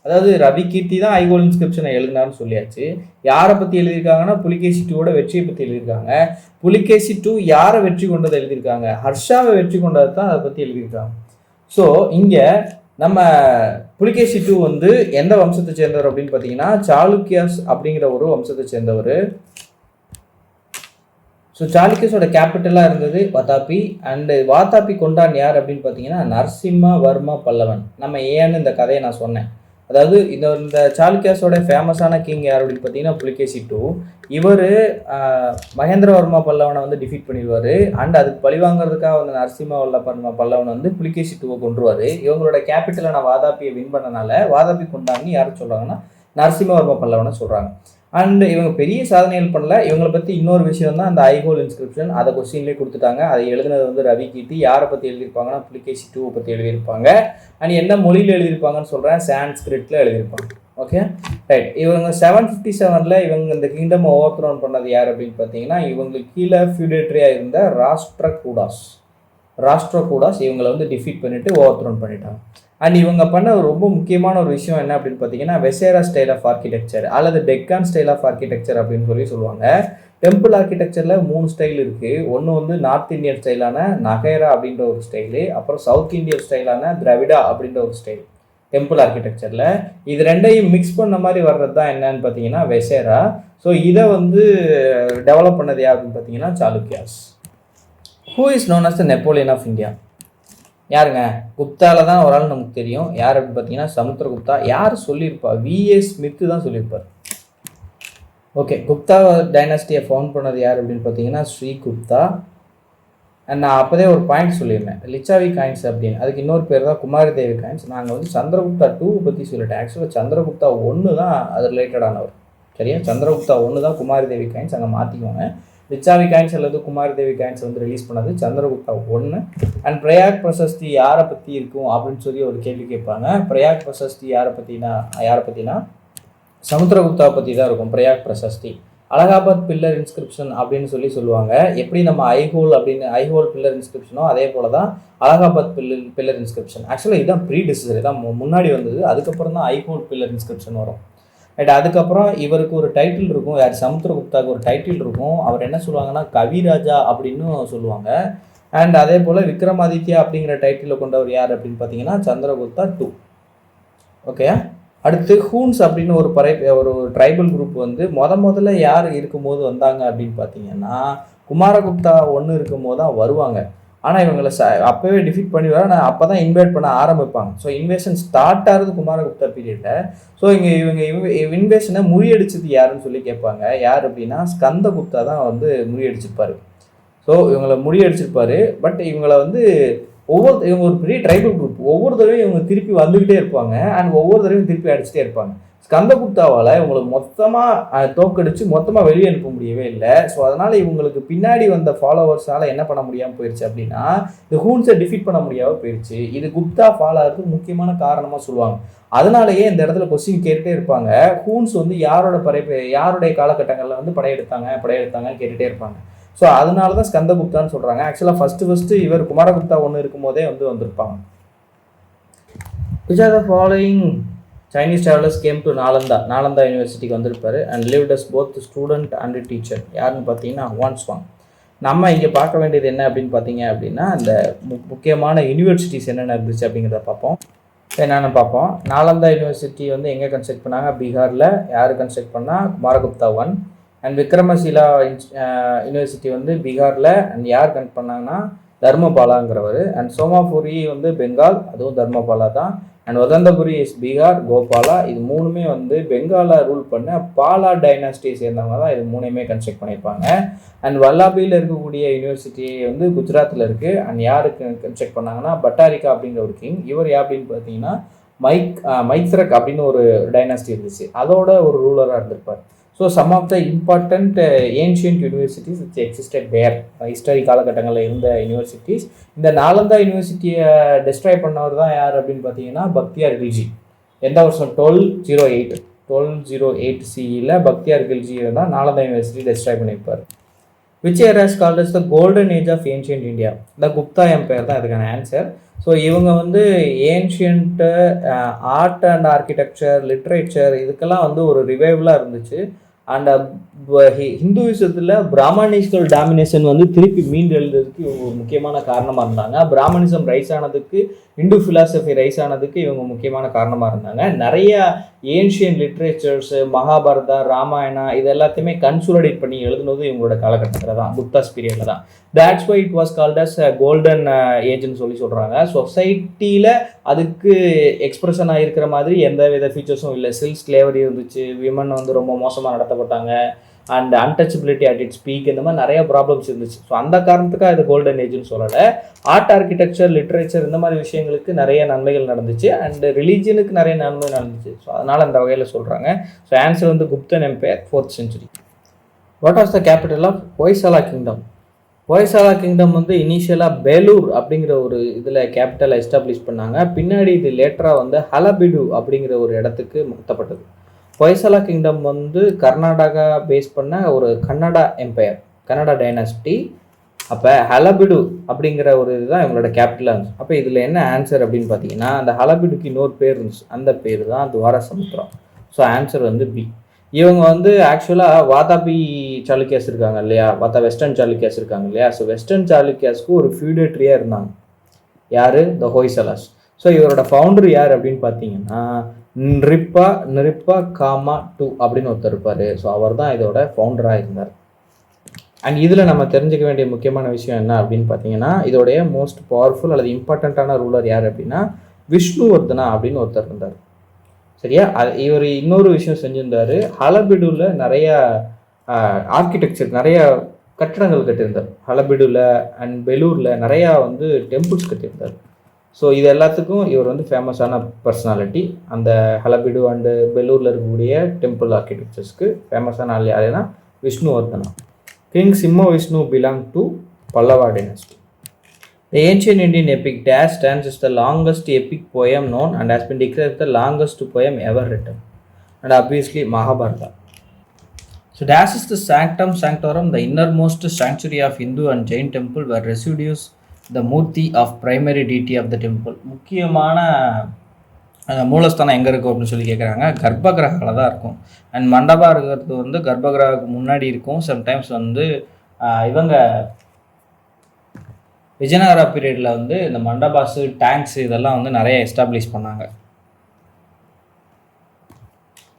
அதாவது ரவி கீர்த்தி தான் ஐகோல் இன்ஸ்கிரிப்ஷனை எழுதினார்னு சொல்லியாச்சு. யாரை பற்றி எழுதியிருக்காங்கன்னா புலிகேசி டூவோட வெற்றியை பற்றி எழுதியிருக்காங்க. புலிகேசி டூ யாரை வெற்றி கொண்டதை எழுதியிருக்காங்க, ஹர்ஷாவை வெற்றி கொண்டதை தான் அதை பற்றி எழுதியிருக்காங்க. ஸோ இங்கே நம்ம புலிகேசி டூ வந்து எந்த வம்சத்தை சேர்ந்தவர் அப்படின்னு பார்த்தீங்கன்னா சாளுக்கியாஸ் அப்படிங்கிற ஒரு வம்சத்தை சேர்ந்தவர். ஸோ சாளுக்கியஸோட கேபிட்டலாக இருந்தது வாதாபி. அண்டு வாதாபி கொண்டான் யார் அப்படின்னு பார்த்தீங்கன்னா நரசிம்ம வர்மா பல்லவன். நம்ம ஏன்னு இந்த கதையை நான் சொன்னேன். அதாவது இந்த சாளுக்கியாஸோட ஃபேமஸான கிங் யார் அப்படின்னு பார்த்தீங்கன்னா புலிகேசி டூ. இவர் மகேந்திரவர்மா பல்லவனை வந்து டிஃபீட் பண்ணிடுவார். அண்ட் அதுக்கு பழிவாங்கிறதுக்காக வந்து நரசிம்ம பல்லவன் வந்து புலிகேசி டூவை கொண்டுருவார். இவங்களோட கேபிட்டலான வாதாபியை வின் பண்ணனால வாதாபி கொண்டாங்கன்னு யாரும் சொல்கிறாங்கன்னா நரசிம்மவர்மா பல்லவனை சொல்கிறாங்க. அண்ட் இவங்க பெரிய சாதனைகள் பண்ணல. இவங்களை பற்றி இன்னொரு விஷயம் தான் அந்த ஐகோல் இன்ஸ்கிரிப்ஷன். அதை கொஸ்டின்லேயே கொடுத்துட்டாங்க. அதை எழுதுனது வந்து ரவி கீர்த்தி. யாரை பற்றி எழுதியிருப்பாங்கன்னா புலிகேசி டூவை பற்றி எழுதியிருப்பாங்க. அண்ட் என்ன மொழியில் எழுதியிருப்பாங்கன்னு சொல்கிறேன், சான்ஸ்கிரிட்டில் எழுதியிருப்பாங்க. Okay right. இவங்க 757 இவங்க இந்த கிங்டம் ஓவர் த்ரோன் பண்ணது யார் அப்படின்னு பார்த்தீங்கன்னா இவங்களுக்கு கீழே ஃபியூடேட்டரியாக இருந்த ராஷ்டிரகூடாஸ் இவங்களை வந்து டிஃபீட் பண்ணிவிட்டு ஓவர் த்ரோன் பண்ணிட்டாங்க. அண்ட் இவங்க பண்ண ரொம்ப முக்கியமான ஒரு விஷயம் என்ன அப்படின்னு பார்த்தீங்கன்னா வெசேரா ஸ்டைல் ஆஃப் ஆர்கிடெக்சர் அல்லது டெக்கான் ஸ்டைல் ஆஃப் ஆர்கிடெக்சர் அப்படின்னு சொல்லுவாங்க. டெம்பிள் ஆர்கிடெக்சரில் 3 ஸ்டைல் இருக்குது. ஒன்று வந்து நார்த் இந்தியன் ஸ்டைலான நகேரா அப்படின்ற ஒரு ஸ்டைலு, அப்புறம் சவுத் இந்தியன் ஸ்டைலான திராவிடா அப்படின்ற ஒரு ஸ்டைல் டெம்பிள் ஆர்கிடெக்சரில். இது ரெண்டையும் மிக்ஸ் பண்ண மாதிரி வர்றது தான் என்னன்னு பார்த்தீங்கன்னா வெசேரா. ஸோ இதை வந்து டெவலப் பண்ணது யார் அப்படின்னு பார்த்தீங்கன்னா Chalukyas. Who is known as the Napoleon of India? யாருங்க? குப்தாவில் தான் ஒரு ஆள் நமக்கு தெரியும். யார் அப்படின்னு பார்த்தீங்கன்னா சமுத்திரகுப்தா. யார் சொல்லியிருப்பா? விஎஸ் ஸ்மித்து தான் சொல்லியிருப்பார். ஓகே, குப்தா டைனாஸ்டியை ஃபவுண்ட் பண்ணது யார் அப்படின்னு பார்த்தீங்கன்னா ஸ்ரீகுப்தா. அண்ட் நான் அப்போதே ஒரு பாயிண்ட் சொல்லியிருந்தேன், லிச்சாவி காயின்ஸ் அப்படின்னு. அதுக்கு இன்னொரு பேர் தான் குமாரதேவி காயின்ஸ். நாங்கள் வந்து சந்திரகுப்தா 2 பற்றி சொல்லிட்டேன். ஆக்சுவலாக சந்திரகுப்தா 1 தான் அது ரிலேட்டடானவர். சரியா? சந்திரகுப்தா 1 தான் குமாரதேவி காயின்ஸ். அங்கே மாற்றிக்கோங்க. லிச்சாவி காயின்ஸ் அல்லது குமாரதேவி காயின்ஸ் வந்து ரிலீஸ் பண்ணது சந்திரகுப்தா 1. அண்ட் பிரயாக் பிரசஸ்தி யாரை பற்றி இருக்கும் அப்படின்னு சொல்லி ஒரு கேள்வி கேட்பாங்க. பிரயாக் பிரசஸ்தி யாரை பற்றினா சமுத்திரகுப்தாவை பற்றி தான் இருக்கும் பிரயாக் பிரசஸ்தி. அலகாபாத் பில்லர் இன்ஸ்கிரிப்ஷன் அப்படின்னு சொல்லுவாங்க. எப்படி நம்ம ஐஹோல் பில்லர் இன்ஸ்கிரிப்ஷனோ அதே போல தான் அலகாபாத் பில்லர் இன்ஸ்கிரிப்ஷன். ஆக்சுவலாக இதுதான் ப்ரீ டிசைசர், இதான் முன்னாடி வந்தது. அதுக்கப்புறம் தான் ஐஹோல் பில்லர் இன்ஸ்கிரிப்ஷன் வரும். ரைட். அதுக்கப்புறம் இவருக்கு ஒரு டைட்டில் இருக்கும். யார்? சமுத்திரகுப்தாவுக்கு ஒரு டைட்டில் இருக்கும். அவர் என்ன சொல்லுவாங்கன்னா கவிராஜா அப்படின்னு சொல்லுவாங்க. அண்ட் அதே போல் விக்ரமாதித்யா அப்படிங்கிற டைட்டிலை கொண்டவர் யார் அப்படின்னு பார்த்தீங்கன்னா சந்திரகுப்தா 2. ஓகே. அடுத்து ஹூன்ஸ் அப்படின்னு ஒரு ட்ரைபல் குரூப் வந்து முதல்ல யார் இருக்கும்போது வந்தாங்க அப்படின்னு பார்த்தீங்கன்னா குமாரகுப்தா 1 இருக்கும்போது தான் வருவாங்க. ஆனால் இவங்களை அப்போவே டிஃபீட் பண்ணிடுவாங்க. ஆனால் அப்போ தான் இன்வைட் பண்ண ஆரம்பிப்பாங்க. ஸோ இன்வேஷன் ஸ்டார்ட் ஆகுது குமாரகுப்தா பீரியடில். ஸோ இவங்க இன்வேஷனை முறியடிச்சது யாருன்னு சொல்லி கேட்பாங்க. யார் அப்படின்னா ஸ்கந்தகுப்தா தான் வந்து முறியடிச்சிருப்பார். ஸோ இவங்களை முறியடிச்சிருப்பார். பட் இவங்களை வந்து இவங்க ஒரு பெரிய ட்ரைபல் குரூப். ஒவ்வொரு தடவையும் இவங்க திருப்பி வந்துக்கிட்டே இருப்பாங்க. அண்ட் ஒவ்வொரு தடவையும் திருப்பி அடிச்சுட்டே இருப்பாங்க. ஸ்கந்தகுப்தாவால் இவங்களுக்கு மொத்தமாக தோக்கடிச்சு மொத்தமாக வெளியே அனுப்ப முடியவே இல்லை. ஸோ அதனால் இவங்களுக்கு பின்னாடி வந்த ஃபாலோவர்ஸால் என்ன பண்ண முடியாமல் போயிடுச்சு அப்படின்னா இந்த ஹூன்ஸை டிஃபீட் பண்ண முடியாமல் போயிடுச்சு. இது குப்தா ஃபாலோ ஆகிறதுக்கு முக்கியமான காரணமாக சொல்லுவாங்க. அதனாலேயே இந்த இடத்துல கொஸ்டின் கேட்டுகிட்டே இருப்பாங்க. ஹூன்ஸ் வந்து யாருடைய காலகட்டங்களில் வந்து படையெடுத்தாங்க கேட்டுகிட்டே இருப்பாங்க. ஸோ அதனால தான் ஸ்கந்தகுப்தான்னு சொல்கிறாங்க. ஆக்சுவலாக ஃபஸ்ட்டு இவர் குமாரகுப்தா 1 இருக்கும்போதே வந்திருப்பாங்க. Which are the following Chinese travellers came to Nalanda யூனிவர்சிட்டிக்கு வந்திருப்பாரு and lived as both student and teacher. யாருன்னு பார்த்தீங்கன்னா ஹுவான்ஸ்வாங். நம்ம இங்கே பார்க்க வேண்டியது என்ன அப்படின்னு பார்த்தீங்க அப்படின்னா அந்த முக்கியமான யூனிவர்சிட்டிஸ் என்னென்ன இருந்துச்சு அப்படிங்கிறத பார்ப்போம். என்னென்னு பார்ப்போம். நாலந்தா யூனிவர்சிட்டி வந்து எங்கே கன்ஸ்ட்ரக்ட் பண்ணாங்க? பீகாரில். யார் கன்ஸ்ட்ரக்ட் பண்ணால்? குமாரகுப்தா 1. அண்ட் விக்ரமசீலா யூனிவர்சிட்டி வந்து பீகாரில். அண்ட் யார் கன்ஸ்ட்ரக்ட் பண்ணாங்கன்னா தர்மபாலாங்கிறவர். அண்ட் சோமாபுரி வந்து பெங்கால், அதுவும் தர்மபாலா தான். And Odantapuri is Bihar, Gopala. இது 3மே வந்து பெங்காலில் ரூல் பண்ண பாலா டைனாஸ்டியை சேர்ந்தவங்க தான் இது 3மே கன்ஸ்ட்ரக்ட் பண்ணியிருப்பாங்க. அண்ட் வல்லாபியில் இருக்கக்கூடிய யூனிவர்சிட்டி வந்து குஜராத்தில் இருக்குது. அண்ட் யாருக்கு கன்ஸ்ட்ரக்ட் பண்ணாங்கன்னா பட்டாரிகா அப்படிங்கிற ஒரு கிங். இவர் அப்படின்னு பார்த்தீங்கன்னா மைத்ரக் அப்படின்னு ஒரு டைனாஸ்டி இருந்துச்சு, அதோட ஒரு ரூலராக இருந்திருப்பார். So some of the important ancient universities which existed there, history காலகட்டங்களில் இருந்த யூனிவர்சிட்டிஸ். இந்த நாலந்தா யூனிவர்சிட்டியை டிஸ்ட்ராய் பண்ணவர் தான் யார் அப்படின்னு பார்த்தீங்கன்னா பக்தியார் கில்ஜி. எந்த வருஷம்? 1208 CEல பக்தியார் கில்ஜி தான் நாலந்தா யூனிவர்சிட்டி டிஸ்ட்ராய் பண்ணியிருப்பார். Which era is called as the golden age of ancient India? The Gupta empire தான் இதுக்கான ஆன்சர். ஸோ இவங்க வந்து ஏன்ஷியன்ட்டு ஆர்ட் அண்ட் ஆர்கிடெக்சர், லிட்ரேச்சர் இதுக்கெல்லாம் வந்து ஒரு ரிவைவலாக இருந்துச்சு. அண்ட் ஹிந்துவிசத்தில் பிராமணிஸ்கள் டாமினேஷன் வந்து திருப்பி மீண்டு எழுதுறதுக்கு இவங்க ஒரு முக்கியமான காரணமாக இருந்தாங்க. பிராமணிசம் ரைஸ் ஆனதுக்கு, இந்து ஃபிலாசபி ரைஸ் ஆனதுக்கு இவங்க முக்கியமான காரணமாக இருந்தாங்க. நிறைய ஏன்ஷியன் லிட்ரேச்சர்ஸு, மகாபாரதா, ராமாயணா இது எல்லாத்தையுமே கன்சோலிடேட் பண்ணி எழுதுனது இவங்களோட காலகட்டத்தில் தான், குப்தாஸ் பீரியடில் தான். That's why it was called as golden ஏஜ்னு சொல்கிறாங்க. சொசைட்டியில் அதுக்கு எக்ஸ்பிரஷன் ஆகிருக்கிற மாதிரி எந்த வித ஃபீச்சர்ஸும் இல்லை. சில் ஸ்லேவரி இருந்துச்சு, விமன் வந்து ரொம்ப மோசமாக நடத்தப்பட்டாங்க, and untouchability at its peak, இந்த மாதிரி நிறைய ப்ராப்ளம்ஸ் இருந்துச்சு. ஸோ அந்த காரணத்துக்காக இது கோல்டன் ஏஜ்னு சொல்லலை. ஆர்ட், ஆர்கிடெக்சர், லிட்ரேச்சர் இந்த மாதிரி விஷயங்களுக்கு நிறைய நன்மைகள் நடந்துச்சு, அண்ட் ரிலீஜனுக்கு நிறைய நன்மை நடந்துச்சு. ஸோ அதனால் அந்த வகையில் சொல்கிறாங்க. ஸோ ஆன்சர் வந்து Guptan empire, 4th century. What was the capital of Hoysala kingdom? Hoysala kingdom வந்து இனிஷியலாக பேலூர் அப்படிங்கிற ஒரு இதில் கேபிட்டலை எஸ்டாப்ளிஷ் பண்ணாங்க. பின்னாடி இது லேட்டராக வந்து ஹலபிடு அப்படிங்கிற ஒரு இடத்துக்கு மாற்றப்பட்டது. ஹொய்சாலா கிங்டம் வந்து கர்நாடகா பேஸ் பண்ண ஒரு கன்னடா எம்பையர், கன்னடா டைனாஸ்டி. அப்போ ஹலபிடு அப்படிங்கிற ஒரு இதுதான் இவங்களோட கேபிட்டலாக இருந்துச்சு. அப்போ இதில் என்ன ஆன்சர் அப்படின்னு பார்த்தீங்கன்னா, அந்த ஹலபிடுக்கு இன்னொரு பேர் இருந்துச்சு, அந்த பேர் தான் துவாரசமுத்திரம். ஸோ ஆன்சர் வந்து பி. இவங்க வந்து ஆக்சுவலாக வாதாபி சாளுக்கியாஸ் இருக்காங்க இல்லையா, வெஸ்டர்ன் சாளுக்கியாஸ் இருக்காங்க இல்லையா, ஸோ வெஸ்டர்ன் சாளுக்கியாஸ்க்கு ஒரு ஃபியூடேட்ரியாக இருந்தாங்க. யார்? த ஹொய்சலாஸ். ஸோ இவரோட ஃபவுண்டர் யார் அப்படின்னு பார்த்தீங்கன்னா நிரிப்பா காமா டூ அப்படின்னு ஒருத்தர் இருப்பார். ஸோ அவர் தான் இதோட ஃபவுண்டராக இருந்தார். அண்ட் இதில் நம்ம தெரிஞ்சுக்க வேண்டிய முக்கியமான விஷயம் என்ன அப்படின்னு பார்த்தீங்கன்னா, இதோடைய மோஸ்ட் பவர்ஃபுல் அல்லது இம்பார்ட்டண்ட்டான ரூலர் யார் அப்படின்னா விஷ்ணுவர்தனா அப்படின்னு ஒருத்தர் இருந்தார். சரியா? இவர் இன்னொரு விஷயம் செஞ்சிருந்தார். ஹலபிடுவில் நிறைய ஆர்கிடெக்சர், நிறைய கட்டடங்கள் கட்டியிருந்தார். ஹலபிடுவில் அண்ட் பெலூரில் நிறையா வந்து டெம்பிள்ஸ் கட்டியிருந்தார். ஸோ இது எல்லாத்துக்கும் இவர் வந்து ஃபேமஸான பர்சனாலிட்டி. அந்த ஹலபிடு அண்டு பெலூரில் இருக்கக்கூடிய டெம்பிள் ஆர்கிடெக்சர்ஸ்க்கு ஃபேமஸான ஆள் யாருன்னா விஷ்ணுவர்தனா. கிங் சிம்ம Vishnu belong to Pallava dynasty. The ancient Indian epic Dash stands as the longest epic poem known and has been declared the longest poem ever written. And obviously Mahabharata. So Dash is the sanctum sanctorum, the innermost sanctuary of Hindu and Jain temple where resides the Murti of primary deity of the temple. முக்கியமான மூலஸ்தானம் எங்கே இருக்கும் அப்படின்னு சொல்லி கேட்குறாங்க. கர்ப்பகிரகாவில் தான் இருக்கும். And mandapa இருக்கிறது வந்து கர்ப்பகிரகாவுக்கு முன்னாடி இருக்கும். சம்டைம்ஸ் வந்து இவங்க விஜயநகரா பீரியடில் வந்து இந்த மண்டபாஸு, டேங்க்ஸு இதெல்லாம் வந்து நிறைய எஸ்டாப்ளிஷ் பண்ணாங்க.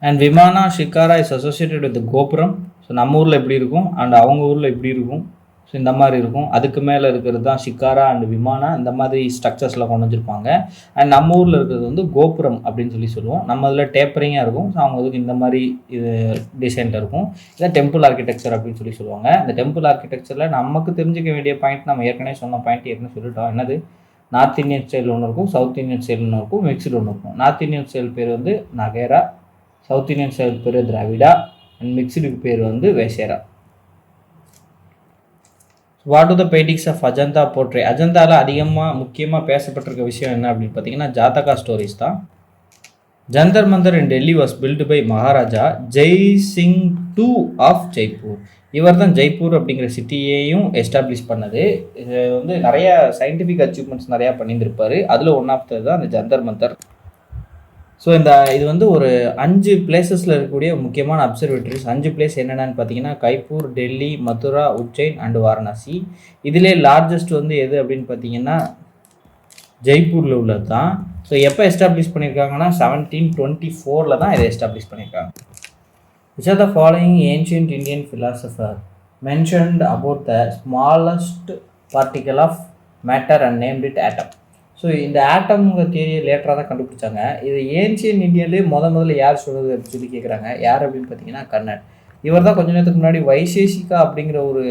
And vimana shikhara is associated with gopuram. So நம்ம ஊரில் எப்படி இருக்கும் அண்ட் அவங்க ஊரில் எப்படி இருக்கும், ஸோ இந்த மாதிரி இருக்கும். அதுக்கு மேலே இருக்கிறது தான் ஷிகாரா அண்ட் விமானா, இந்த மாதிரி ஸ்ட்ரக்சர்ஸில் கொண்டு வச்சுருப்பாங்க. அண்ட் நம்ம ஊரில் இருக்கிறது வந்து கோபுரம் அப்படின்னு சொல்லி சொல்லுவோம். நம்ம இதில் டேப்பரிங்காக இருக்கும். ஸோ அவங்க இதுக்கு இந்த மாதிரி இது டிசைனில் இருக்கும். இதான் டெம்பிள் ஆர்கிடெக்சர் அப்படின்னு சொல்லி சொல்லுவாங்க. இந்த டெம்பிள் ஆர்கிடெக்சரில் நமக்கு தெரிஞ்சிக்க வேண்டிய பாயிண்ட் நம்ம ஏற்கனவே சொன்ன பாயிண்ட் ஏற்கனவே சொல்லிட்டோம். என்னது? நார்த் இந்தியன் ஸ்டைல் ஒன்று இருக்கும், சவுத் இந்தியன் ஸ்டைல் ஒன்று இருக்கும், மிக்ஸ்டு ஒன்று இருக்கும். நார்த் இந்தியன் ஸ்டைல் பேர் வந்து நகேரா, சவுத் இந்தியன் ஸ்டைல் பேர் திராவிடா, அண்ட் மிக்ஸ்டுக்கு பேர் வந்து Vesara. What do the paintings of Ajanta portray? அஜந்தாவில் அதிகமாக முக்கியமாக பேசப்பட்டிருக்க விஷயம் என்ன அப்படின்னு பார்த்தீங்கன்னா ஜாதகா ஸ்டோரிஸ் தான். Jantar Mantar in Delhi was built by Maharaja Jai Singh two of Jaipur. இவர் தான் ஜெய்ப்பூர் அப்படிங்கிற சிட்டியையும் எஸ்டாப்ளிஷ் பண்ணது. இது வந்து நிறைய சயின்டிஃபிக் அச்சீவ்மெண்ட்ஸ் நிறையா பண்ணியிருந்திருப்பார். அதில் ஒன் ஆஃப் தான் இந்த ஜந்தர் மந்தர். ஸோ இது வந்து ஒரு 5 பிளேசஸில் இருக்கக்கூடிய முக்கியமான அப்சர்வேட்டரிஸ். 5 பிளேஸ் என்னென்னு பார்த்தீங்கன்னா கைப்பூர், டெல்லி, மதுரா, உஜ்ஜைன் அண்டு வாரணாசி. இதிலே லார்ஜஸ்ட் வந்து எது அப்படின்னு பார்த்தீங்கன்னா ஜெய்ப்பூரில் உள்ளது தான். ஸோ எப்போ எஸ்டாப்ளிஷ் பண்ணியிருக்காங்கன்னா 1724 தான் இதை எஸ்டாப்ளிஷ் பண்ணியிருக்காங்க. Which are the following ancient Indian philosopher mentioned about the smallest particle of matter and named it atom? So இந்த ஆட்டம்ங்கிற தியரியை லேட்டராக தான் கண்டுபிடிச்சாங்க. இது ஏன்ஷியன் இந்தியாவிலே முதல்ல யார் சொல்கிறது அப்படின்னு சொல்லி கேட்குறாங்க. யார் அப்படின்னு பார்த்தீங்கன்னா கர்ணன். இவர் தான் கொஞ்ச நேரத்துக்கு முன்னாடி வைசேஷிகா அப்படிங்கிற ஒரு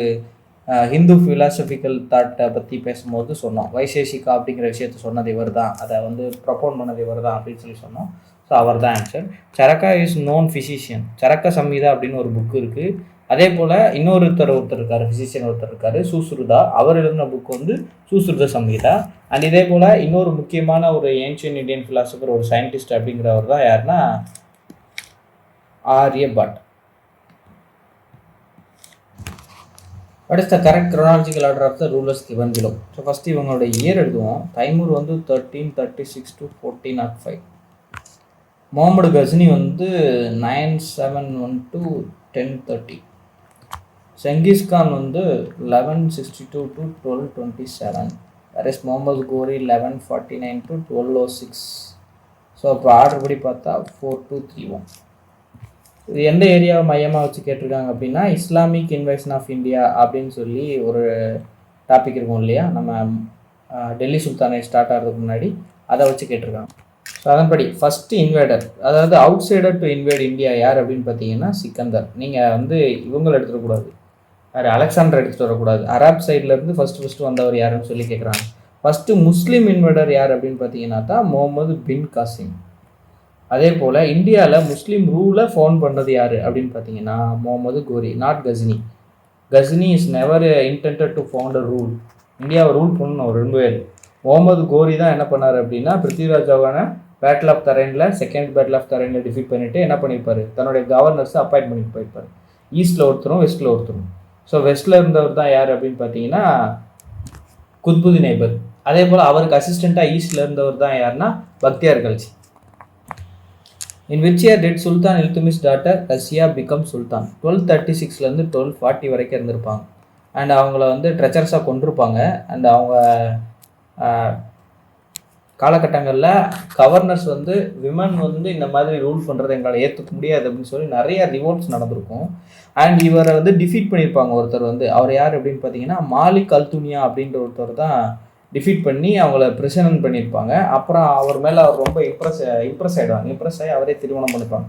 ஹிந்து ஃபிலாசபிக்கல் தாட்டை பற்றி பேசும்போது சொன்னோம். வைசேஷிகா அப்படிங்கிற விஷயத்த சொன்னது இவர் தான், அதை வந்து ப்ரப்போன் பண்ணது இவர் தான் அப்படின்னு சொல்லி சொன்னோம். ஸோ அவர் தான் answer. Charaka is known physician. Charaka Samhita அப்படின்னு ஒரு புக்கு இருக்குது. அதே போல் ஒருத்தர் இருக்கார், ஃபிசிஷியன் ஒருத்தர் இருக்கார், சுஸ்ருதா. அவர் எழுதின புக் வந்து சுஸ்ருத சம்ஹிதா. அண்ட் இதே போல் இன்னொரு முக்கியமான ஒரு ஏன்ஷியன் இந்தியன் ஃபிலாசபர், ஒரு சயின்டிஸ்ட் அப்படிங்கிறவர் தான் யாருன்னா Aryabhata. What is the correct chronological order of the rulers given below? So first இவங்களோட இயர் எழுதுவோம். தைமூர் வந்து 1336 to 1405. முகமது கஸ்னி வந்து 971 to 1030. செங்கிஸ்கான் வந்து 1162 to 1227. வேர் இஸ் முகமது கோரி 1149 to 1206. ஸோ அப்போ ஆர்டர் படி பார்த்தா 4231. இது எந்த ஏரியாவை மையமாக வச்சு கேட்டிருக்காங்க அப்படின்னா இஸ்லாமிக் இன்வேஷன் ஆஃப் இந்தியா அப்படின்னு சொல்லி ஒரு டாபிக் இருக்கும் இல்லையா, நம்ம டெல்லி சுல்தானேட் ஸ்டார்ட் ஆகிறதுக்கு முன்னாடி அதை வச்சு கேட்டிருக்காங்க. ஸோ அதன்படி ஃபஸ்ட்டு இன்வேடர், அதாவது out cider to invade India யார் அப்படின்னு பார்த்தீங்கன்னா சிக்கந்தர். நீங்கள் வந்து இவங்களை எடுத்துடக்கூடாது, வேறு அலெக்சாண்டர் எடுத்துகிட்டு வரக்கூடாது. அரப் சைட்லேருந்து ஃபஸ்ட்டு வந்தவர் யாருன்னு சொல்லி கேட்குறாங்க. ஃபஸ்ட்டு முஸ்லீம் இன்வேடர் யார் அப்படின்னு பார்த்தீங்கன்னா தான் முகமது பின் காசிம். அதே போல் இந்தியாவில் முஸ்லீம் ரூலை ஃபவுண்ட் பண்ணுறது யார் அப்படின்னு பார்த்தீங்கன்னா Muhammad Ghori, not Ghazni. Ghazni is never intended to found a rule. இந்தியாவை ரூல் பண்ணணும் ரெண்டு பேர். முகமது கோரி தான் என்ன பண்ணார் அப்படின்னா பிருத்திவிராஜ் சௌகானை பேட்டில் ஆஃப் தரைனில், செகண்ட் பேட்டில் ஆஃப் தரைனில் டிஃபீட் பண்ணிவிட்டு என்ன பண்ணியிருப்பார், தன்னுடைய கவர்னர்ஸை அப்பாயிண்ட் பண்ணிட்டு போயிருப்பார். ஈஸ்ட்டில் ஒருத்தரும் வெஸ்ட்டில் ஒருத்தரும். ஸோ வெஸ்ட்டில் இருந்தவர் தான் யார் அப்படின்னு பார்த்தீங்கன்னா குத்புதீன் ஐபக். அதே போல் அவருக்கு அசிஸ்டண்ட்டாக ஈஸ்ட்டில் இருந்தவர் தான் யாருன்னா Bakhtiyar Kalsi. In which year did Sultan Iltutmish daughter Qasia become Sultan? 1236லேருந்து 1240 வரைக்கும் இருந்திருப்பாங்க. அண்ட் அவங்கள வந்து ட்ரெச்சர்ஸாக கொண்டிருப்பாங்க. அண்ட் அவங்க காலகட்டங்களில் கவர்னர்ஸ் வந்து விமன் வந்து இந்த மாதிரி ரூல் பண்ணுறது எங்களால் ஏற்றுக்க முடியாது அப்படின்னு சொல்லி நிறைய ரிவோல்ட்ஸ் நடந்திருக்கும். அண்ட் இவரை வந்து டிஃபீட் பண்ணியிருப்பாங்க ஒருத்தர் வந்து. அவர் யார் அப்படின்னு பார்த்தீங்கன்னா மாலிக் அல்துனியா அப்படின்ற ஒருத்தர் தான் டிஃபீட் பண்ணி அவங்கள பிரசனன் பண்ணியிருப்பாங்க. அப்புறம் அவர் மேலே அவர் ரொம்ப இம்ப்ரெஸ் ஆகிடுவாங்க. இம்ப்ரெஸ் ஆகி அவரே திருமணம் பண்ணிப்பாங்க.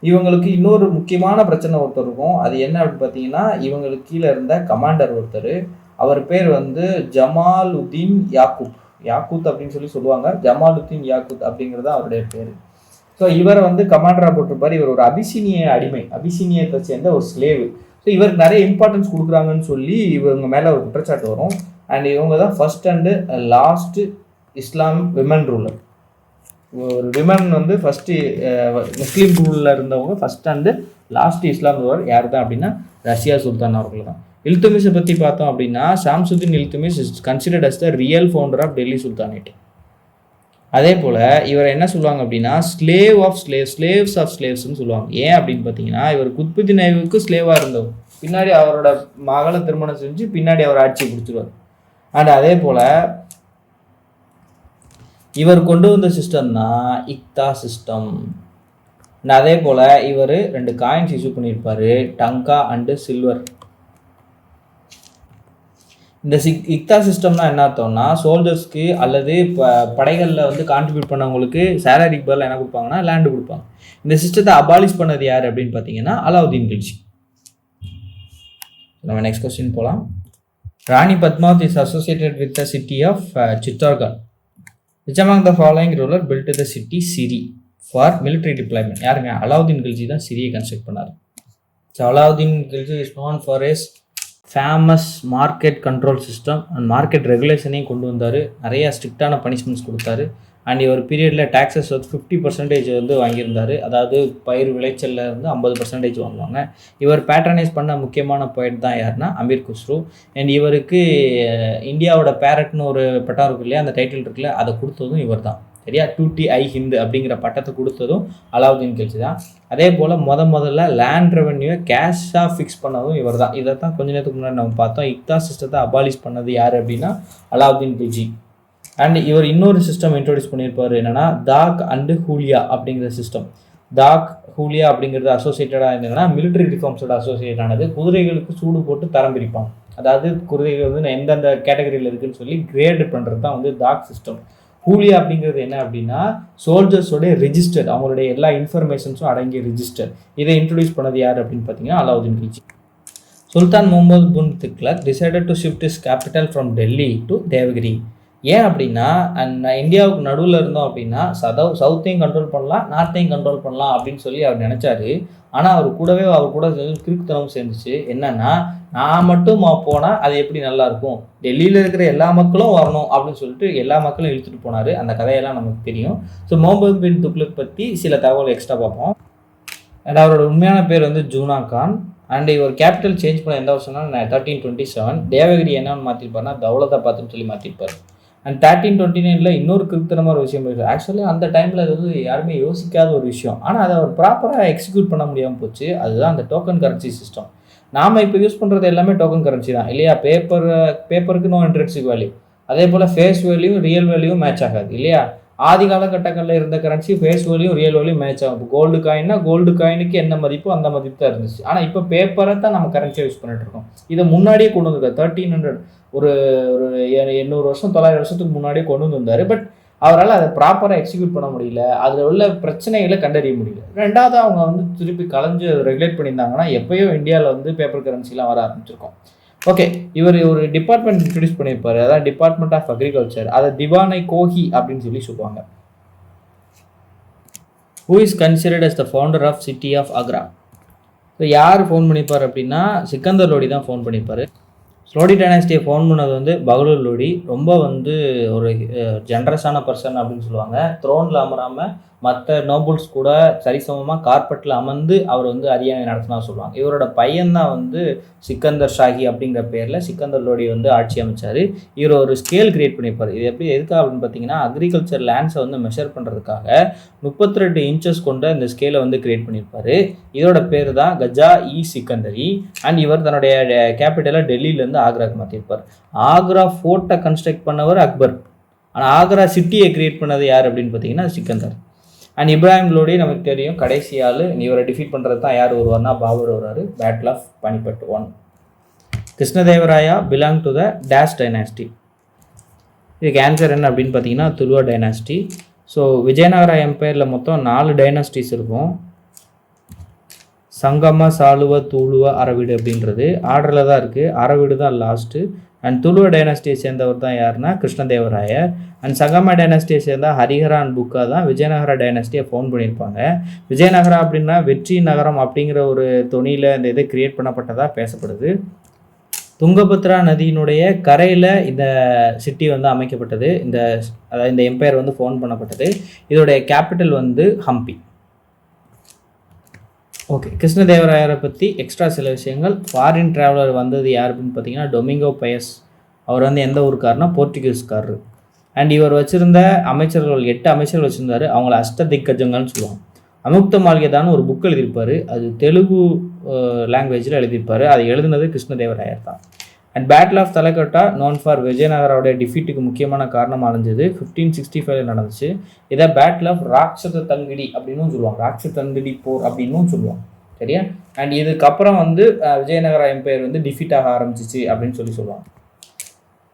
இவங்களுக்கு இன்னொரு முக்கியமான பிரச்சனை ஒருத்தர் இருக்கும். அது என்ன அப்படின்னு பார்த்தீங்கன்னா இவங்களுக்கு கீழே இருந்த கமாண்டர் ஒருத்தர், அவர் பேர் வந்து ஜமாலுதீன் யாக்கூத் அப்படின்னு சொல்லி சொல்லுவாங்க. ஜமாலுதீன் யாக்கூத் அப்படிங்கிறது அவருடைய பேர். ஸோ இவரை வந்து கமாண்டராக போட்டிருப்பார். இவர் ஒரு அபிசீனிய அடிமை, அபிசீனியத்தை சேர்ந்த ஒரு ஸ்லேவு. ஸோ இவருக்கு நிறைய இம்பார்ட்டன்ஸ் கொடுக்குறாங்கன்னு சொல்லி இவங்க மேலே ஒரு குற்றச்சாட்டு வரும். அண்ட் இவங்க தான் first and last Islam women ruler. ஒரு விமன் வந்து ஃபஸ்ட்டு முஸ்லீம் ரூலில் இருந்தவங்க first and last Islam ruler யார் தான் அப்படின்னா ரஷ்யா சுல்தான் அவர்கள் தான். இல்துமிஷை பற்றி பார்த்தோம் அப்படின்னா Shamsuddin Iltutmish is considered as the real founder of Delhi sultanate. அதே போல் இவர் என்ன சொல்லுவாங்க அப்படின்னா ஸ்லேவ்ஸ் ஆஃப் ஸ்லேவ்ஸ்ன்னு சொல்லுவாங்க. ஏன் அப்படின்னு பார்த்தீங்கன்னா இவர் குத்புதீன் ஐபக்கு ஸ்லேவாக இருந்தவர். பின்னாடி அவரோட மகளை திருமணம் செஞ்சு பின்னாடி அவர் ஆட்சியை பிடிச்சிருவார். அண்ட் அதே போல் இவர் கொண்டு வந்த சிஸ்டம் தான் இக்தா சிஸ்டம். அண்ட் அதே போல் இவர் 2 காயின்ஸ் இஷ்யூ பண்ணியிருப்பார், டங்கா அண்டு சில்வர். இந்த இக்தா சிஸ்டம்னா என்ன அர்த்தம்னா சோல்ஜர்ஸ்க்கு அல்லது படைகளில் வந்து கான்ட்ரிபியூட் பண்ணவங்களுக்கு சேலரிக்கு பதில் என்ன கொடுப்பாங்கன்னா லேண்டு கொடுப்பாங்க. இந்த சிஸ்டத்தை அபாலிஷ் பண்ணது யார் அப்படின்னு பார்த்தீங்கன்னா அலாவுதீன் கில்ஜி. நம்ம நெக்ஸ்ட் கொஸ்டின் போகலாம். Rani Padmavat is associated with the city of Chittorgarh. Which among the following ruler built the city Siri for military deployment? யாருங்க? அலாவுதீன் கில்ஜி தான் சிரியை கன்ஸ்ட்ரக்ட் பண்ணார். So Alauddin Khilji is known for his famous market control system and market ரெகுலேஷனையும் கொண்டு வந்தார். நிறைய ஸ்ட்ரிக்டான punishments கொடுத்தாரு. அண்ட் இவர் பீரியடில் டேக்ஸஸ் வந்து 50% வந்து வாங்கியிருந்தார். அதாவது பயிர் விளைச்சலில் இருந்து 50% வாங்குவாங்க. இவர் பேட்ரனைஸ் பண்ண முக்கியமான பாயிண்ட் தான் யாருன்னா அமீர் குஸ்ரு. அண்ட் இவருக்கு இந்தியாவோட பேரட்னு ஒரு பட்டம் இருக்கு இல்லையா, அந்த டைட்டில் இருக்குல்ல, அதை கொடுத்ததும் இவர் தான். சரியா, 2T ஹிந்து அப்படிங்கிற பட்டத்தை கொடுத்ததும் அலாவுதீன் கில்ஜி தான். அதே போல் முதல்ல லேண்ட் ரெவன்யூவை கேஷாக ஃபிக்ஸ் பண்ணதும் இவர் தான். இதை தான் கொஞ்ச நேரத்துக்கு முன்னாடி நம்ம பார்த்தோம். இக்தா சிஸ்டத்தை அபாலிஷ் பண்ணது யார் அப்படின்னா அலாவுதீன் கில்ஜி. அண்ட் இவர் இன்னொரு சிஸ்டம் இன்ட்ரோடியூஸ் பண்ணியிருப்பார், என்னென்னா தாக் அண்டு ஹூலியா அப்படிங்கிற சிஸ்டம். தாக் ஹூலியா அப்படிங்கிறது அசோசியேட்டடாக இருந்ததுன்னா மிலிட்ரி ரிஃபார்ம்ஸோட அசோசியேட் ஆனது. குதிரைகளுக்கு சூடு போட்டு தரம் பிரிப்பாங்க. அதாவது குதிரைகள் வந்து எந்தெந்த கேட்டகரியில் இருக்குதுன்னு சொல்லி கிரேடு பண்ணுறது தான் வந்து தாக் சிஸ்டம். ஹூலியா அப்படிங்கிறது என்ன அப்படின்னா சோல்ஜர்ஸோடைய ரிஜிஸ்டர், அவங்களுடைய எல்லா இன்ஃபர்மேஷன்ஸும் அடங்கிய ரிஜிஸ்டர். இதை இன்ட்ரோடியூஸ் பண்ணது யார் அப்படின்னு பார்த்தீங்கன்னா Alauddin Khilji. Sultan Muhammad bin Tughlaq decided to shift his capital from Delhi to Devagiri. ஏன் அப்படின்னா இந்தியாவுக்கு நடுவில் இருந்தோம் அப்படின்னா சவுத்தையும் கண்ட்ரோல் பண்ணலாம், நார்த்தையும் கண்ட்ரோல் பண்ணலாம் அப்படின்னு சொல்லி அவர் நினச்சாரு. ஆனால் அவர் கூட கிறுக்குத்தனம் சேர்ந்துச்சு. என்னன்னா நான் மட்டும் போனால் அது எப்படி நல்லாயிருக்கும், டெல்லியில் இருக்கிற எல்லா மக்களும் வரணும் அப்படின்னு சொல்லிட்டு எல்லா மக்களும் இழுத்துட்டு போனார். அந்த கதையெல்லாம் நமக்கு தெரியும். ஸோ முகமது பின் துக்ளக் பற்றி சில தகவல் எக்ஸ்ட்ரா பார்ப்போம். அண்ட் அவரோட உண்மையான பேர் வந்து ஜூனா கான். அண்ட் இவர் கேபிட்டல் சேஞ்ச் பண்ண எந்த வருஷம்னா 1327. தேவகிரி என்னன்னு மாற்றிருப்பாருன்னா தௌலதாபாத்னு சொல்லி மாற்றிருப்பார். அண்ட் 1329 இன்னொரு கிருத்தனமாக ஒரு விஷயம் இருக்குது. ஆக்சுவலி அந்த டைமில் அது வந்து யாருமே யோசிக்காத ஒரு விஷயம். ஆனால் அதை அவர் ப்ராப்பராக எக்ஸிக்யூட் பண்ண முடியாமல் போச்சு. அதுதான் அந்த டோக்கன் கரன்சி சிஸ்டம். நாம் இப்போ யூஸ் பண்ணுறது எல்லாமே டோக்கன் கரன்சி தான் இல்லையா? பேப்பருக்கு நோ இன்ட்ரென்சிக் வேல்யூ, அதே போல் face value real value match ஆகாது இல்லையா? ஆதி காலகட்டங்களில் இருந்த currency face value real value match ஆகும். கோல்டு காயின்னா கோல்டு காயினுக்கு என்ன மதிப்போ அந்த மதிப்பு தான் இருந்துச்சு. ஆனால் இப்போ பேப்பரை தான் நம்ம கரன்சியாக யூஸ் பண்ணிட்டு இருக்கோம். இதை முன்னாடியே கொண்டு வந்திருக்காரு. 1300 ஒரு 800 வருஷம் 900 வருஷத்துக்கு முன்னாடியே கொண்டு வந்திருந்தாரு. பட் அவரால் அதை ப்ராப்பராக எக்ஸிக்யூட் பண்ண முடியல. அதில் உள்ள பிரச்சனைகளை கண்டறிய முடியல. ரெண்டாவது அவங்க வந்து திருப்பி கலைஞ்சு ரெகுலேட் பண்ணியிருந்தாங்கன்னா எப்பயோ இந்தியாவில் வந்து பேப்பர் கரன்சிலாம் வர ஆரம்பிச்சிருக்கோம். ஓகே, இவர் ஒரு டிபார்ட்மெண்ட் இன்ட்ரடியூஸ் பண்ணியிருப்பாரு, அதாவது டிபார்ட்மெண்ட் ஆஃப் அக்ரிகல்ச்சர். அதை திவானை கோஹி அப்படின்னு சொல்லி சொல்லுவாங்க. Who is considered as the founder of city of Agra? So யார் ஃபோன் பண்ணியிருப்பார் அப்படின்னா சிக்கந்தர் லோடி தான் ஃபோன் பண்ணியிருப்பார். லோடி டைனாஸ்டியை ஃபோன் பண்ணது வந்து பகலூர் லோடி. ரொம்ப வந்து ஒரு ஜென்ரஸான பர்சன் அப்படின்னு சொல்லுவாங்க. த்ரோனில் அமராமல் மற்ற நோபல்ஸ் கூட சரிசமமாக கார்பெட்டில் அமர்ந்து அவர் வந்து அரியணை நடத்தினா சொல்லுவாங்க. இவரோட பையன்தான் வந்து சிக்கந்தர் ஷாஹி அப்படிங்கிற பேரில் சிக்கந்தர் லோடி வந்து ஆட்சி அமைச்சார். இவர் ஒரு ஸ்கேல் கிரியேட் பண்ணியிருப்பார். இது எப்படி எதுக்காக அப்படின்னு பார்த்தீங்கன்னா அக்ரிகல்ச்சர் லேண்ட்ஸை வந்து மெஷர் பண்ணுறதுக்காக 32 இன்ச்சஸ் கொண்ட இந்த ஸ்கேலை வந்து கிரியேட் பண்ணியிருப்பார். இதோட பேர் தான் கஜா இ சிக்கந்தரி. அண்ட் இவர் தன்னுடைய கேபிட்டலை டெல்லியிலேருந்து ஆக்ராவுக்கு மாற்றிருப்பார். ஆக்ரா ஃபோர்ட்டை கன்ஸ்ட்ரக்ட் பண்ணவர் அக்பர். ஆனால் ஆக்ரா சிட்டியை கிரியேட் பண்ணது யார் அப்படின்னு பார்த்தீங்கன்னா சிக்கந்தர். அண்ட் இப்ராஹிம் லோடி நமக்கு தெரியும் கடைசி ஆள். இவரை டிஃபீட் பண்ணுறது தான் யார் வருவார்னா பாபர் வருவார். Battle of Panipat 1. Krishnadevaraya belong to the dash dynasty. இதுக்கு ஆன்சர் என்ன அப்படின்னு பார்த்தீங்கன்னா துலுவா டைனாஸ்டி. ஸோ விஜயநகரா எம்பையரில் மொத்தம் 4 டைனாஸ்டிஸ் இருக்கும். சங்கம, சாளுவ, தூளுவ, அரவிடு அப்படின்றது ஆர்டரில் தான் இருக்குது. அரவிடு தான் லாஸ்ட்டு. அண்ட் துளுவ டைனாஸ்டியை சேர்ந்தவர் தான் யாருன்னா கிருஷ்ணதேவராயர். அண்ட் சங்கம டைனாஸ்டியை சேர்ந்த ஹரிஹரா அண்ட் புக்கா தான் விஜயநகரா டைனாஸ்டியை ஃபவுண்ட் பண்ணியிருப்பாங்க. விஜயநகரா அப்படின்னா வெற்றி நகரம் அப்படிங்கிற ஒரு தொனியில் இந்த இது கிரியேட் பண்ணப்பட்டதாக பேசப்படுது. துங்கபத்ரா நதியினுடைய கரையில் இந்த சிட்டி வந்து அமைக்கப்பட்டது. அதாவது இந்த எம்பையர் வந்து ஃபவுண்ட் பண்ணப்பட்டது. இதோடைய கேபிட்டல் வந்து ஹம்பி. ஓகே, கிருஷ்ணதேவராயரை பற்றி எக்ஸ்ட்ரா சில விஷயங்கள். ஃபாரின் ட்ராவலர் வந்தது யார் அப்படின்னு பார்த்தீங்கன்னா டொமிங்கோ பயஸ். அவர் வந்து எந்த ஊருக்காருனா போர்ச்சுகீஸ்காரரு. அண்ட் இவர் வச்சுருந்த அமைச்சர்கள் 8 அமைச்சர்கள் வச்சுருந்தாரு. அவங்கள அஷ்டதிக்கஜங்கள்னு சொல்லுவாங்க. அமுக்த மாளிகைதான்னு ஒரு புக் எழுதியிருப்பார். அது தெலுங்கு லாங்குவேஜில் எழுதியிருப்பார். அதை எழுதுனது கிருஷ்ணதேவராயர் தான். And battle of Talikota known for விஜயநகரோடைய டிஃபீட்டுக்கு முக்கியமான காரணம் அடைஞ்சது 1565 நடந்துச்சு. இதை பேட்டில் ஆஃப் ராட்சத தங்கிடி அப்படின்னு சொல்லுவாங்க. ராட்சத தங்கிடி போர் அப்படின்னு சொல்லுவாங்க. சரியா? அண்ட் இதுக்கப்புறம் வந்து விஜயநகரா எம்பையர் வந்து டிஃபீட் ஆக ஆரம்பிச்சிச்சு அப்படின்னு சொல்லுவாங்க.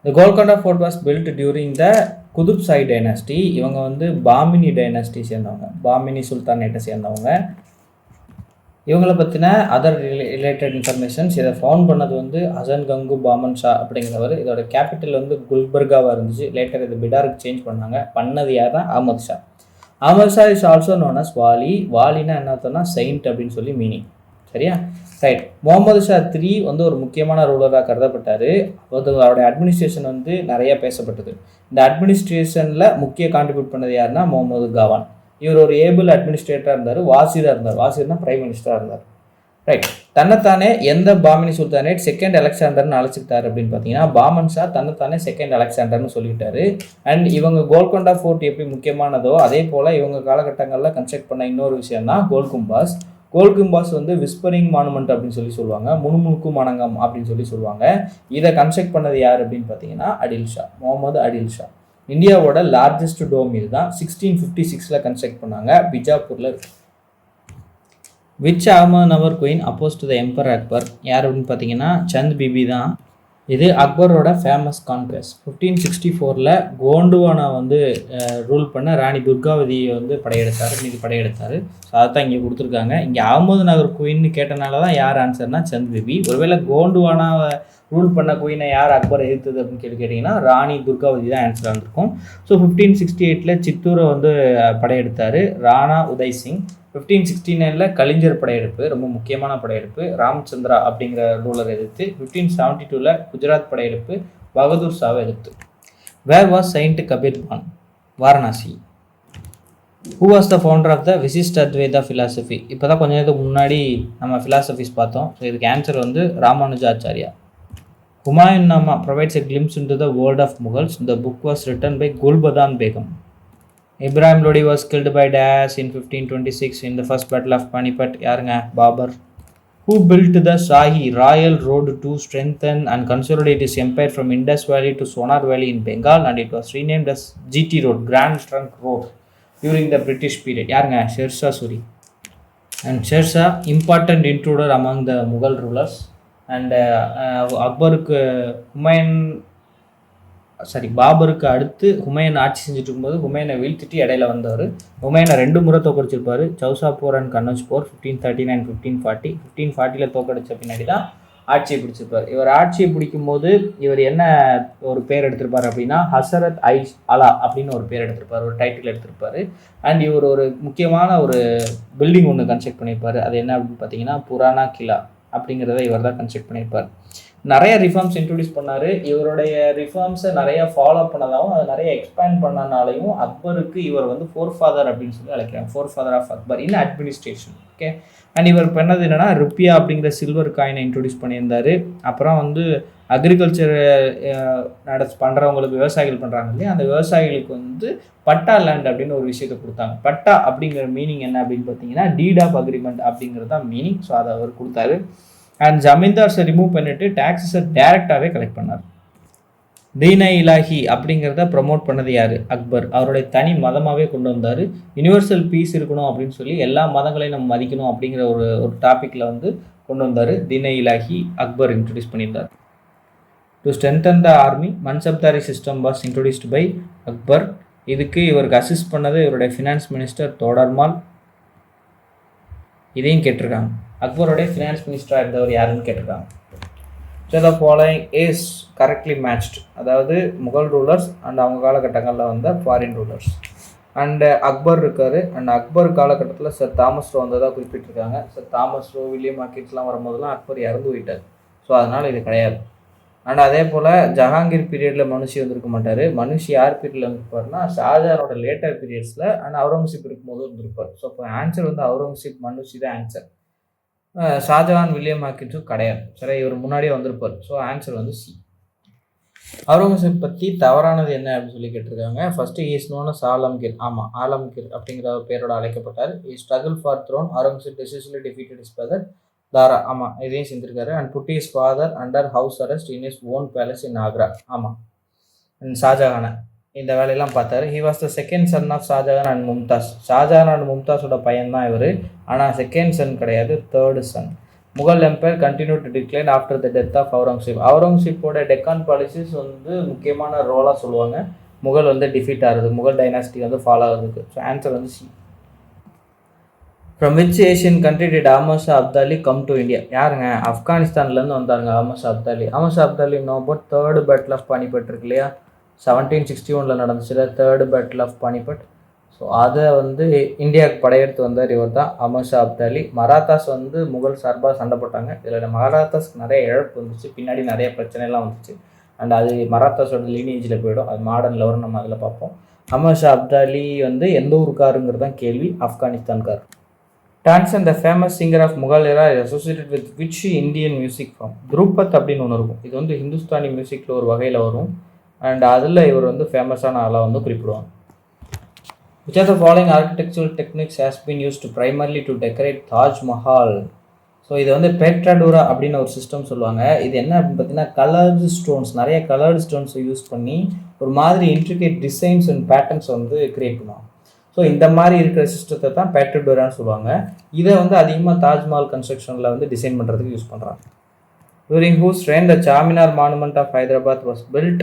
The Golconda Fort was built during the Qutub Shahi dynasty. இவங்க வந்து பாமினி டைனாஸ்டி சேர்ந்தவங்க, பாமினி சுல்தானேட்டை சேர்ந்தவங்க. இவங்களை பற்றின அதர் ரிலேட்டட் இன்ஃபர்மேஷன்ஸ். இதை ஃபவுண்ட் பண்ணது வந்து ஹசன் கங்கு பாமன் ஷா அப்படிங்கிறவர். இதோட கேபிட்டல் வந்து குல்பர்காவாக இருந்துச்சு. லேட்டர் இது பிடாருக்கு சேஞ்ச் பண்ணாங்க. பண்ணது யார் தான் Ahmad Shah. Ahmad Shah is also known as Wali. வாலினா என்ன அர்த்தம்னா செயின்ட் அப்படின்னு சொல்லி மீனிங். சரியா? ரைட். முகமது ஷா 3 வந்து ஒரு முக்கியமான ரூலராக கருதப்பட்டார். அவருடைய அட்மினிஸ்ட்ரேஷன் வந்து நிறைய பேசப்பட்டது. இந்த அட்மினிஸ்ட்ரேஷனில் முக்கிய கான்ட்ரிபியூட் பண்ணது யாருன்னா முகமது காவான். இவர் ஒரு ஏபிள் அட்மினிஸ்ட்ரேட்டராக இருந்தார். வாசிராக இருந்தார். வாசிர்னா பிரைம் மினிஸ்டராக இருந்தார். ரைட். தன்னைத்தானே எந்த பாமினி சுல்தானேட் செகண்ட் அலெக்சாண்டர்னு அழைச்சிக்கிட்டாரு அப்படின்னு பார்த்தீங்கன்னா பாமன் ஷா தன்னைத்தானே செகண்ட் அலெக்சாண்டர்னு சொல்லிட்டாரு. அண்ட் இவங்க கோல்கொண்டா ஃபோர்ட் எப்படி முக்கியமானதோ அதே போல் இவங்க காலகட்டங்களில் கன்ஸ்ட்ரக்ட் பண்ண இன்னொரு விஷயம் தான் கோல்கும்பாஸ். கோல்கும்பாஸ் வந்து விஸ்பரிங் மானுமெண்ட் அப்படின்னு சொல்லுவாங்க. முணுமுணுக்கு மணங்கம் அப்படின்னு சொல்லுவாங்க. இதை கன்ஸ்ட்ரக்ட் பண்ணது யார் அப்படின்னு பார்த்தீங்கன்னா அடில் ஷா, முகமது அடில் ஷா. இந்தியாவோட லார்ஜஸ்ட் டோம் இது தான். 1656 கன்ஸ்ட்ரக்ட் பண்ணாங்க. பிஜாப்பூரில் இருக்கு. Which Ahmednagar queen oppose to the emperor Akbar யார் அப்படின்னு பார்த்தீங்கன்னா சந்த் பிபி தான். இது அக்பரோட ஃபேமஸ் கான்குவெஸ்ட். 1564 கோண்டுவானா வந்து ரூல் பண்ண ராணி துர்காவதியை வந்து படையெடுத்தார். ஸோ அதைத்தான் இங்கே கொடுத்துருக்காங்க. இங்கே அஹமத்நகர் குயின்னு கேட்டனால தான் யார் ஆன்சர்னா சந்த் பிபி. ஒருவேளை கோண்டுவானாவை ரூல் பண்ண குயினை யார் அக்பர் எதிர்த்தது அப்படின்னு கேட்டிங்கன்னா ராணி துர்காவதி தான் ஆன்சராக இருந்திருக்கும். ஸோ 1568 சித்தூரை வந்து படையெடுத்தார் ராணா உதய் சிங். 1569 கலிஞ்சர் படையெடுப்பு, ரொம்ப முக்கியமான படையெடுப்பு, ராம்சந்திரா அப்படிங்கிற ரூலர் எதிர்த்து. 1572 குஜராத் படையெடுப்பு, பகதூர் ஷாவை எதிர்த்து. வேர் வாஸ் செயின்ட் கபீர் கான்? Varanasi. Who was the founder of the Vishishta Advaita philosophy? இப்போ தான் கொஞ்ச நேரத்துக்கு முன்னாடி நம்ம ஃபிலாசபிஸ் பார்த்தோம். ஸோ இதுக்கு ஆன்சர் வந்து Ramanujacharya. Humayun Nama provides a glimpse into the world of Mughals. The book was written by Gulbadan Begum. Ibrahim Lodi was killed by Dash in 1526 in the first battle of Panipat. யாருங்க? Babur. Who built the Shahi Royal Road to strengthen and consolidate his empire from Indus Valley to Sonar Valley in Bengal, and it was renamed as GT Road, Grand Trunk Road, during the British period? யாருங்க? Sher Shah Suri. And Sher Shah important intruder among the Mughal rulers. And அக்பருக்கு பாபருக்கு அடுத்து ஹுமையூன் ஆட்சி செஞ்சுட்டு இருக்கும்போது ஹுமையூனை வீழ்த்திட்டு இடையில வந்தவர். ஹுமையூனை 2 முறை தோக்கடிச்சிருப்பாரு. சௌசா போர் and கன்னௌஜ் போர் 1539 1540. 1540 தோக்கடிச்ச பின்னாடி தான் ஆட்சியை பிடிச்சிருப்பார். இவர் ஆட்சியை பிடிக்கும் போது இவர் என்ன ஒரு பேர் எடுத்திருப்பார் அப்படின்னா ஹசரத் அலா அப்படின்னு ஒரு பேர் எடுத்திருப்பார், ஒரு டைட்டில் எடுத்திருப்பார். அண்ட் இவர் ஒரு முக்கியமான ஒரு பில்டிங் ஒன்று கன்ஸ்ட்ரக்ட் பண்ணியிருப்பார். அது என்ன அப்படின்னு பார்த்தீங்கன்னா புராணா கிலா அப்படிங்கிறத இவர் தான் கன்ஸ்ட்ரக்ட் பண்ணியிருப்பார். நிறைய ரிஃபார்ம்ஸ் இன்ட்ரடியூஸ் பண்ணார். இவருடைய ரிஃபார்ம்ஸை நிறைய ஃபாலோ பண்ணதாகவும் அதை நிறைய எக்ஸ்பேண்ட் பண்ணனாலையும் அக்பருக்கு இவர் வந்து ஃபோர் ஃபாதர் அப்படின்னு சொல்லி அழைக்கிறாங்க. For father of Akbar in administration. Okay. And இவர் பண்ணது என்னென்னா ருப்பியா அப்படிங்கிற சில்வர் காயினை இன்ட்ரடியூஸ் பண்ணியிருந்தார். அப்புறம் வந்து அக்ரிகல்ச்சர் பண்ணுறவங்களுக்கு விவசாயிகள் பண்ணுறாங்க இல்லையா, அந்த விவசாயிகளுக்கு வந்து பட்டா லேண்ட் அப்படின்னு ஒரு விஷயத்தை கொடுத்தாங்க. பட்டா அப்படிங்கிற மீனிங் என்ன அப்படின்னு பார்த்தீங்கன்னா டீட் ஆஃப் அக்ரிமெண்ட் அப்படிங்கிறது தான் மீனிங். ஸோ அதை அவர் கொடுத்தாரு. அண்ட் ஜமீன்தார்ஸை ரிமூவ் பண்ணிவிட்டு டேக்ஸஸை டேரெக்டாகவே கலெக்ட் பண்ணார். தீன இலாஹி அப்படிங்கிறத ப்ரமோட் பண்ணது யார்? அக்பர். அவருடைய தனி மதமாகவே கொண்டு வந்தார். யூனிவர்சல் பீஸ் இருக்கணும் அப்படின்னு சொல்லி எல்லா மதங்களையும் நம்ம மதிக்கணும் அப்படிங்கிற ஒரு டாப்பிக்கில் வந்து கொண்டு வந்தார். தீன இலாஹி அக்பர் இன்ட்ரடியூஸ் பண்ணியிருந்தார். To strengthen the army mansabdari system was introduced by Akbar. இதுக்கு இவருக்கு அசிஸ்ட் பண்ணது இவருடைய ஃபினான்ஸ் மினிஸ்டர் தோடர்மால். இதையும் கேட்டிருக்காங்க. அக்பருடைய ஃபினான்ஸ் மினிஸ்டராக இருந்தவர் யாருன்னு கேட்டிருக்காங்க. So the following is correctly matched. அதாவது முகல் ரூலர்ஸ் அண்ட் அவங்க காலகட்டங்களில் வந்த ஃபாரின் ரூலர்ஸ். அண்டு அக்பர் இருக்கார். அண்ட் அக்பர் காலகட்டத்தில் சர் தாமஸ் ரோ வந்ததாக குறிப்பிட்டிருக்காங்க. சர் தாமஸ் ரோ, வில்லியம் ஹாக்கின்ஸ்லாம் வரும்போதெல்லாம் அக்பர் இறந்து போயிட்டார். ஸோ அதனால் இது கிடையாது. அண்ட் அதே போல் ஜஹாங்கீர் பீரியடில் மனுஷி வந்திருக்க மாட்டார். மனுஷி யார் பீரியடில் வந்திருப்பார்னா ஷாஜஹானோட லேட்டர் பீரியட்ஸில் அண்ட் அவுரங்கசீப் இருக்கும்போது வந்திருப்பார். ஸோ இப்போ ஆன்சர் வந்து அவுரங்கசீப் மனுஷி தான் ஆன்சர். ஷாஜஹான், வில்லியம் ஹாக்கின்ஸும் கிடையாது. சரி, இவர் முன்னாடியே வந்திருப்பார். ஸோ ஆன்சர் வந்து சி. அவுரங்கசீப் பற்றி தவறானது என்ன அப்படின்னு சொல்லி கேட்டிருக்காங்க. First is known as Alamgir. ஆமாம், ஆலம்கீர் அப்படிங்கிற பேரோட அழைக்கப்பட்டார். His struggle for throne. Aurangzeb decisively defeated his brother Dara. ஆமாம், இதையும் செஞ்சிருக்காரு. And put his father under house arrest in his own palace in Agra. ஆமாம், ஷாஜஹானை இந்த வேலையெல்லாம் பார்த்தாரு. He was the second son of Shahjahan and Mumtaz. Shahjahan and மும்தாஸோட பையன் தான் இவர். ஆனால் செகண்ட் சன் கிடையாது, third son. Mughal empire continue to decline after the death of Aurangzeb. அவுரங்கசீப்போட டெக்கான் பாலிசிஸ் வந்து முக்கியமான ரோலாக சொல்லுவாங்க. முகல் வந்து டிஃபீட் ஆகுது, முகல் டைனாஸ்டி வந்து ஃபாலோ ஆகுதுக்கு. ஸோ ஆன்சர் வந்து C. From which Asian country did Ahmad Shah Abdali come to India? யாருங்க? ஆப்கானிஸ்தான்லேருந்து வந்தாங்க Ahmad Shah Abdali. Ahmad Shah Abdali know about third battle of Panipat இருக்கு இல்லையா, 1761 நடந்துச்சுல third battle of Panipat. So அதை வந்து இந்தியாவுக்கு படையெடுத்து வந்தார் இவர் தான் அஹமத் ஷா அப்தாலி. மராத்தாஸ் வந்து முகல் சார்பாக சண்டை போட்டாங்க. இதில் மராத்தாஸ்க்கு நிறைய இழப்பு வந்துச்சு, பின்னாடி நிறைய பிரச்சனைலாம் வந்துச்சு. அண்ட் அது மராத்தாஸோட லீனேஜில் போயிடும். அது மாடர்னில் வரும், நம்ம அதில் பார்ப்போம். அஹமத் ஷா அப்தாலி வந்து எந்த ஊருக்காருங்கிறது தான் கேள்வி. ஆப்கானிஸ்தான்கார். Tansen the famous singer of Mughal era associated with which Indian music form? Dhrupad அப்படின்னு ஒன்று இருக்கும். இது வந்து ஹிந்துஸ்தானி மியூசிக்கில் ஒரு வகையில் வரும். அண்ட் அதில் இவர் வந்து ஃபேமஸான ஆளாக வந்து குறிப்பிடுவாங்க. Which of the following architectural techniques has been used primarily to decorate Taj Mahal? So இது வந்து பெட்ராடோரா அப்படின்னு ஒரு சிஸ்டம் சொல்லுவாங்க. இது என்ன அப்படின்னு பார்த்தீங்கன்னா கலர்டு ஸ்டோன்ஸ், நிறைய கலர்டு ஸ்டோன்ஸை யூஸ் பண்ணி ஒரு மாதிரி இன்ட்ரிகேட் டிசைன்ஸ் அண்ட் பேட்டர்ன்ஸ் வந்து கிரியேட் பண்ணுவாங்க. ஸோ இந்த மாதிரி இருக்கிற சிஸ்டத்தை தான் பெட்ராடோரான்னு சொல்லுவாங்க. இதை வந்து அதிகமாக தாஜ்மஹால் கன்ஸ்ட்ரக்ஷனில் வந்து டிசைன் பண்ணுறதுக்கு யூஸ் பண்ணுறாங்க. During whose reign the Charminar monument of Hyderabad was built?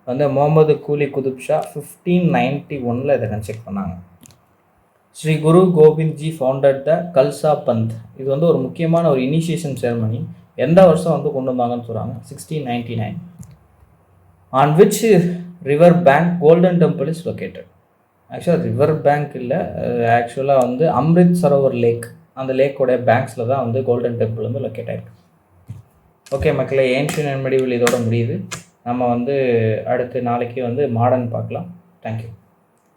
வந்து முகமது கூலி குதுப் ஷா 1591 இதை கன்ஸ்ட்ரக்ட் பண்ணாங்க. Shri Guru Gobind ji founded the Khalsa Panth. இது வந்து ஒரு முக்கியமான ஒரு இனிஷியேஷன் செரமனி. எந்த வருஷம் வந்து கொண்டு வந்தாங்கன்னு சொல்கிறாங்க? 1699. On which river bank golden temple is located? ஆக்சுவலாக ரிவர் பேங்க் இல்லை, ஆக்சுவலாக வந்து அம்ரித் சரோவர் லேக், அந்த லேக்கோடைய பேங்க்ஸில் தான் வந்து கோல்டன் டெம்பிள் வந்து லொக்கேட் ஆகிருக்கு. ஓகே மக்களே, ஏன்ஷியன் அண்ட் மெடிவல் இதோட முடியுது. நம்ம வந்து அடுத்து நாளைக்கு வந்து மாடர்ன் பார்க்கலாம். தேங்க்யூ.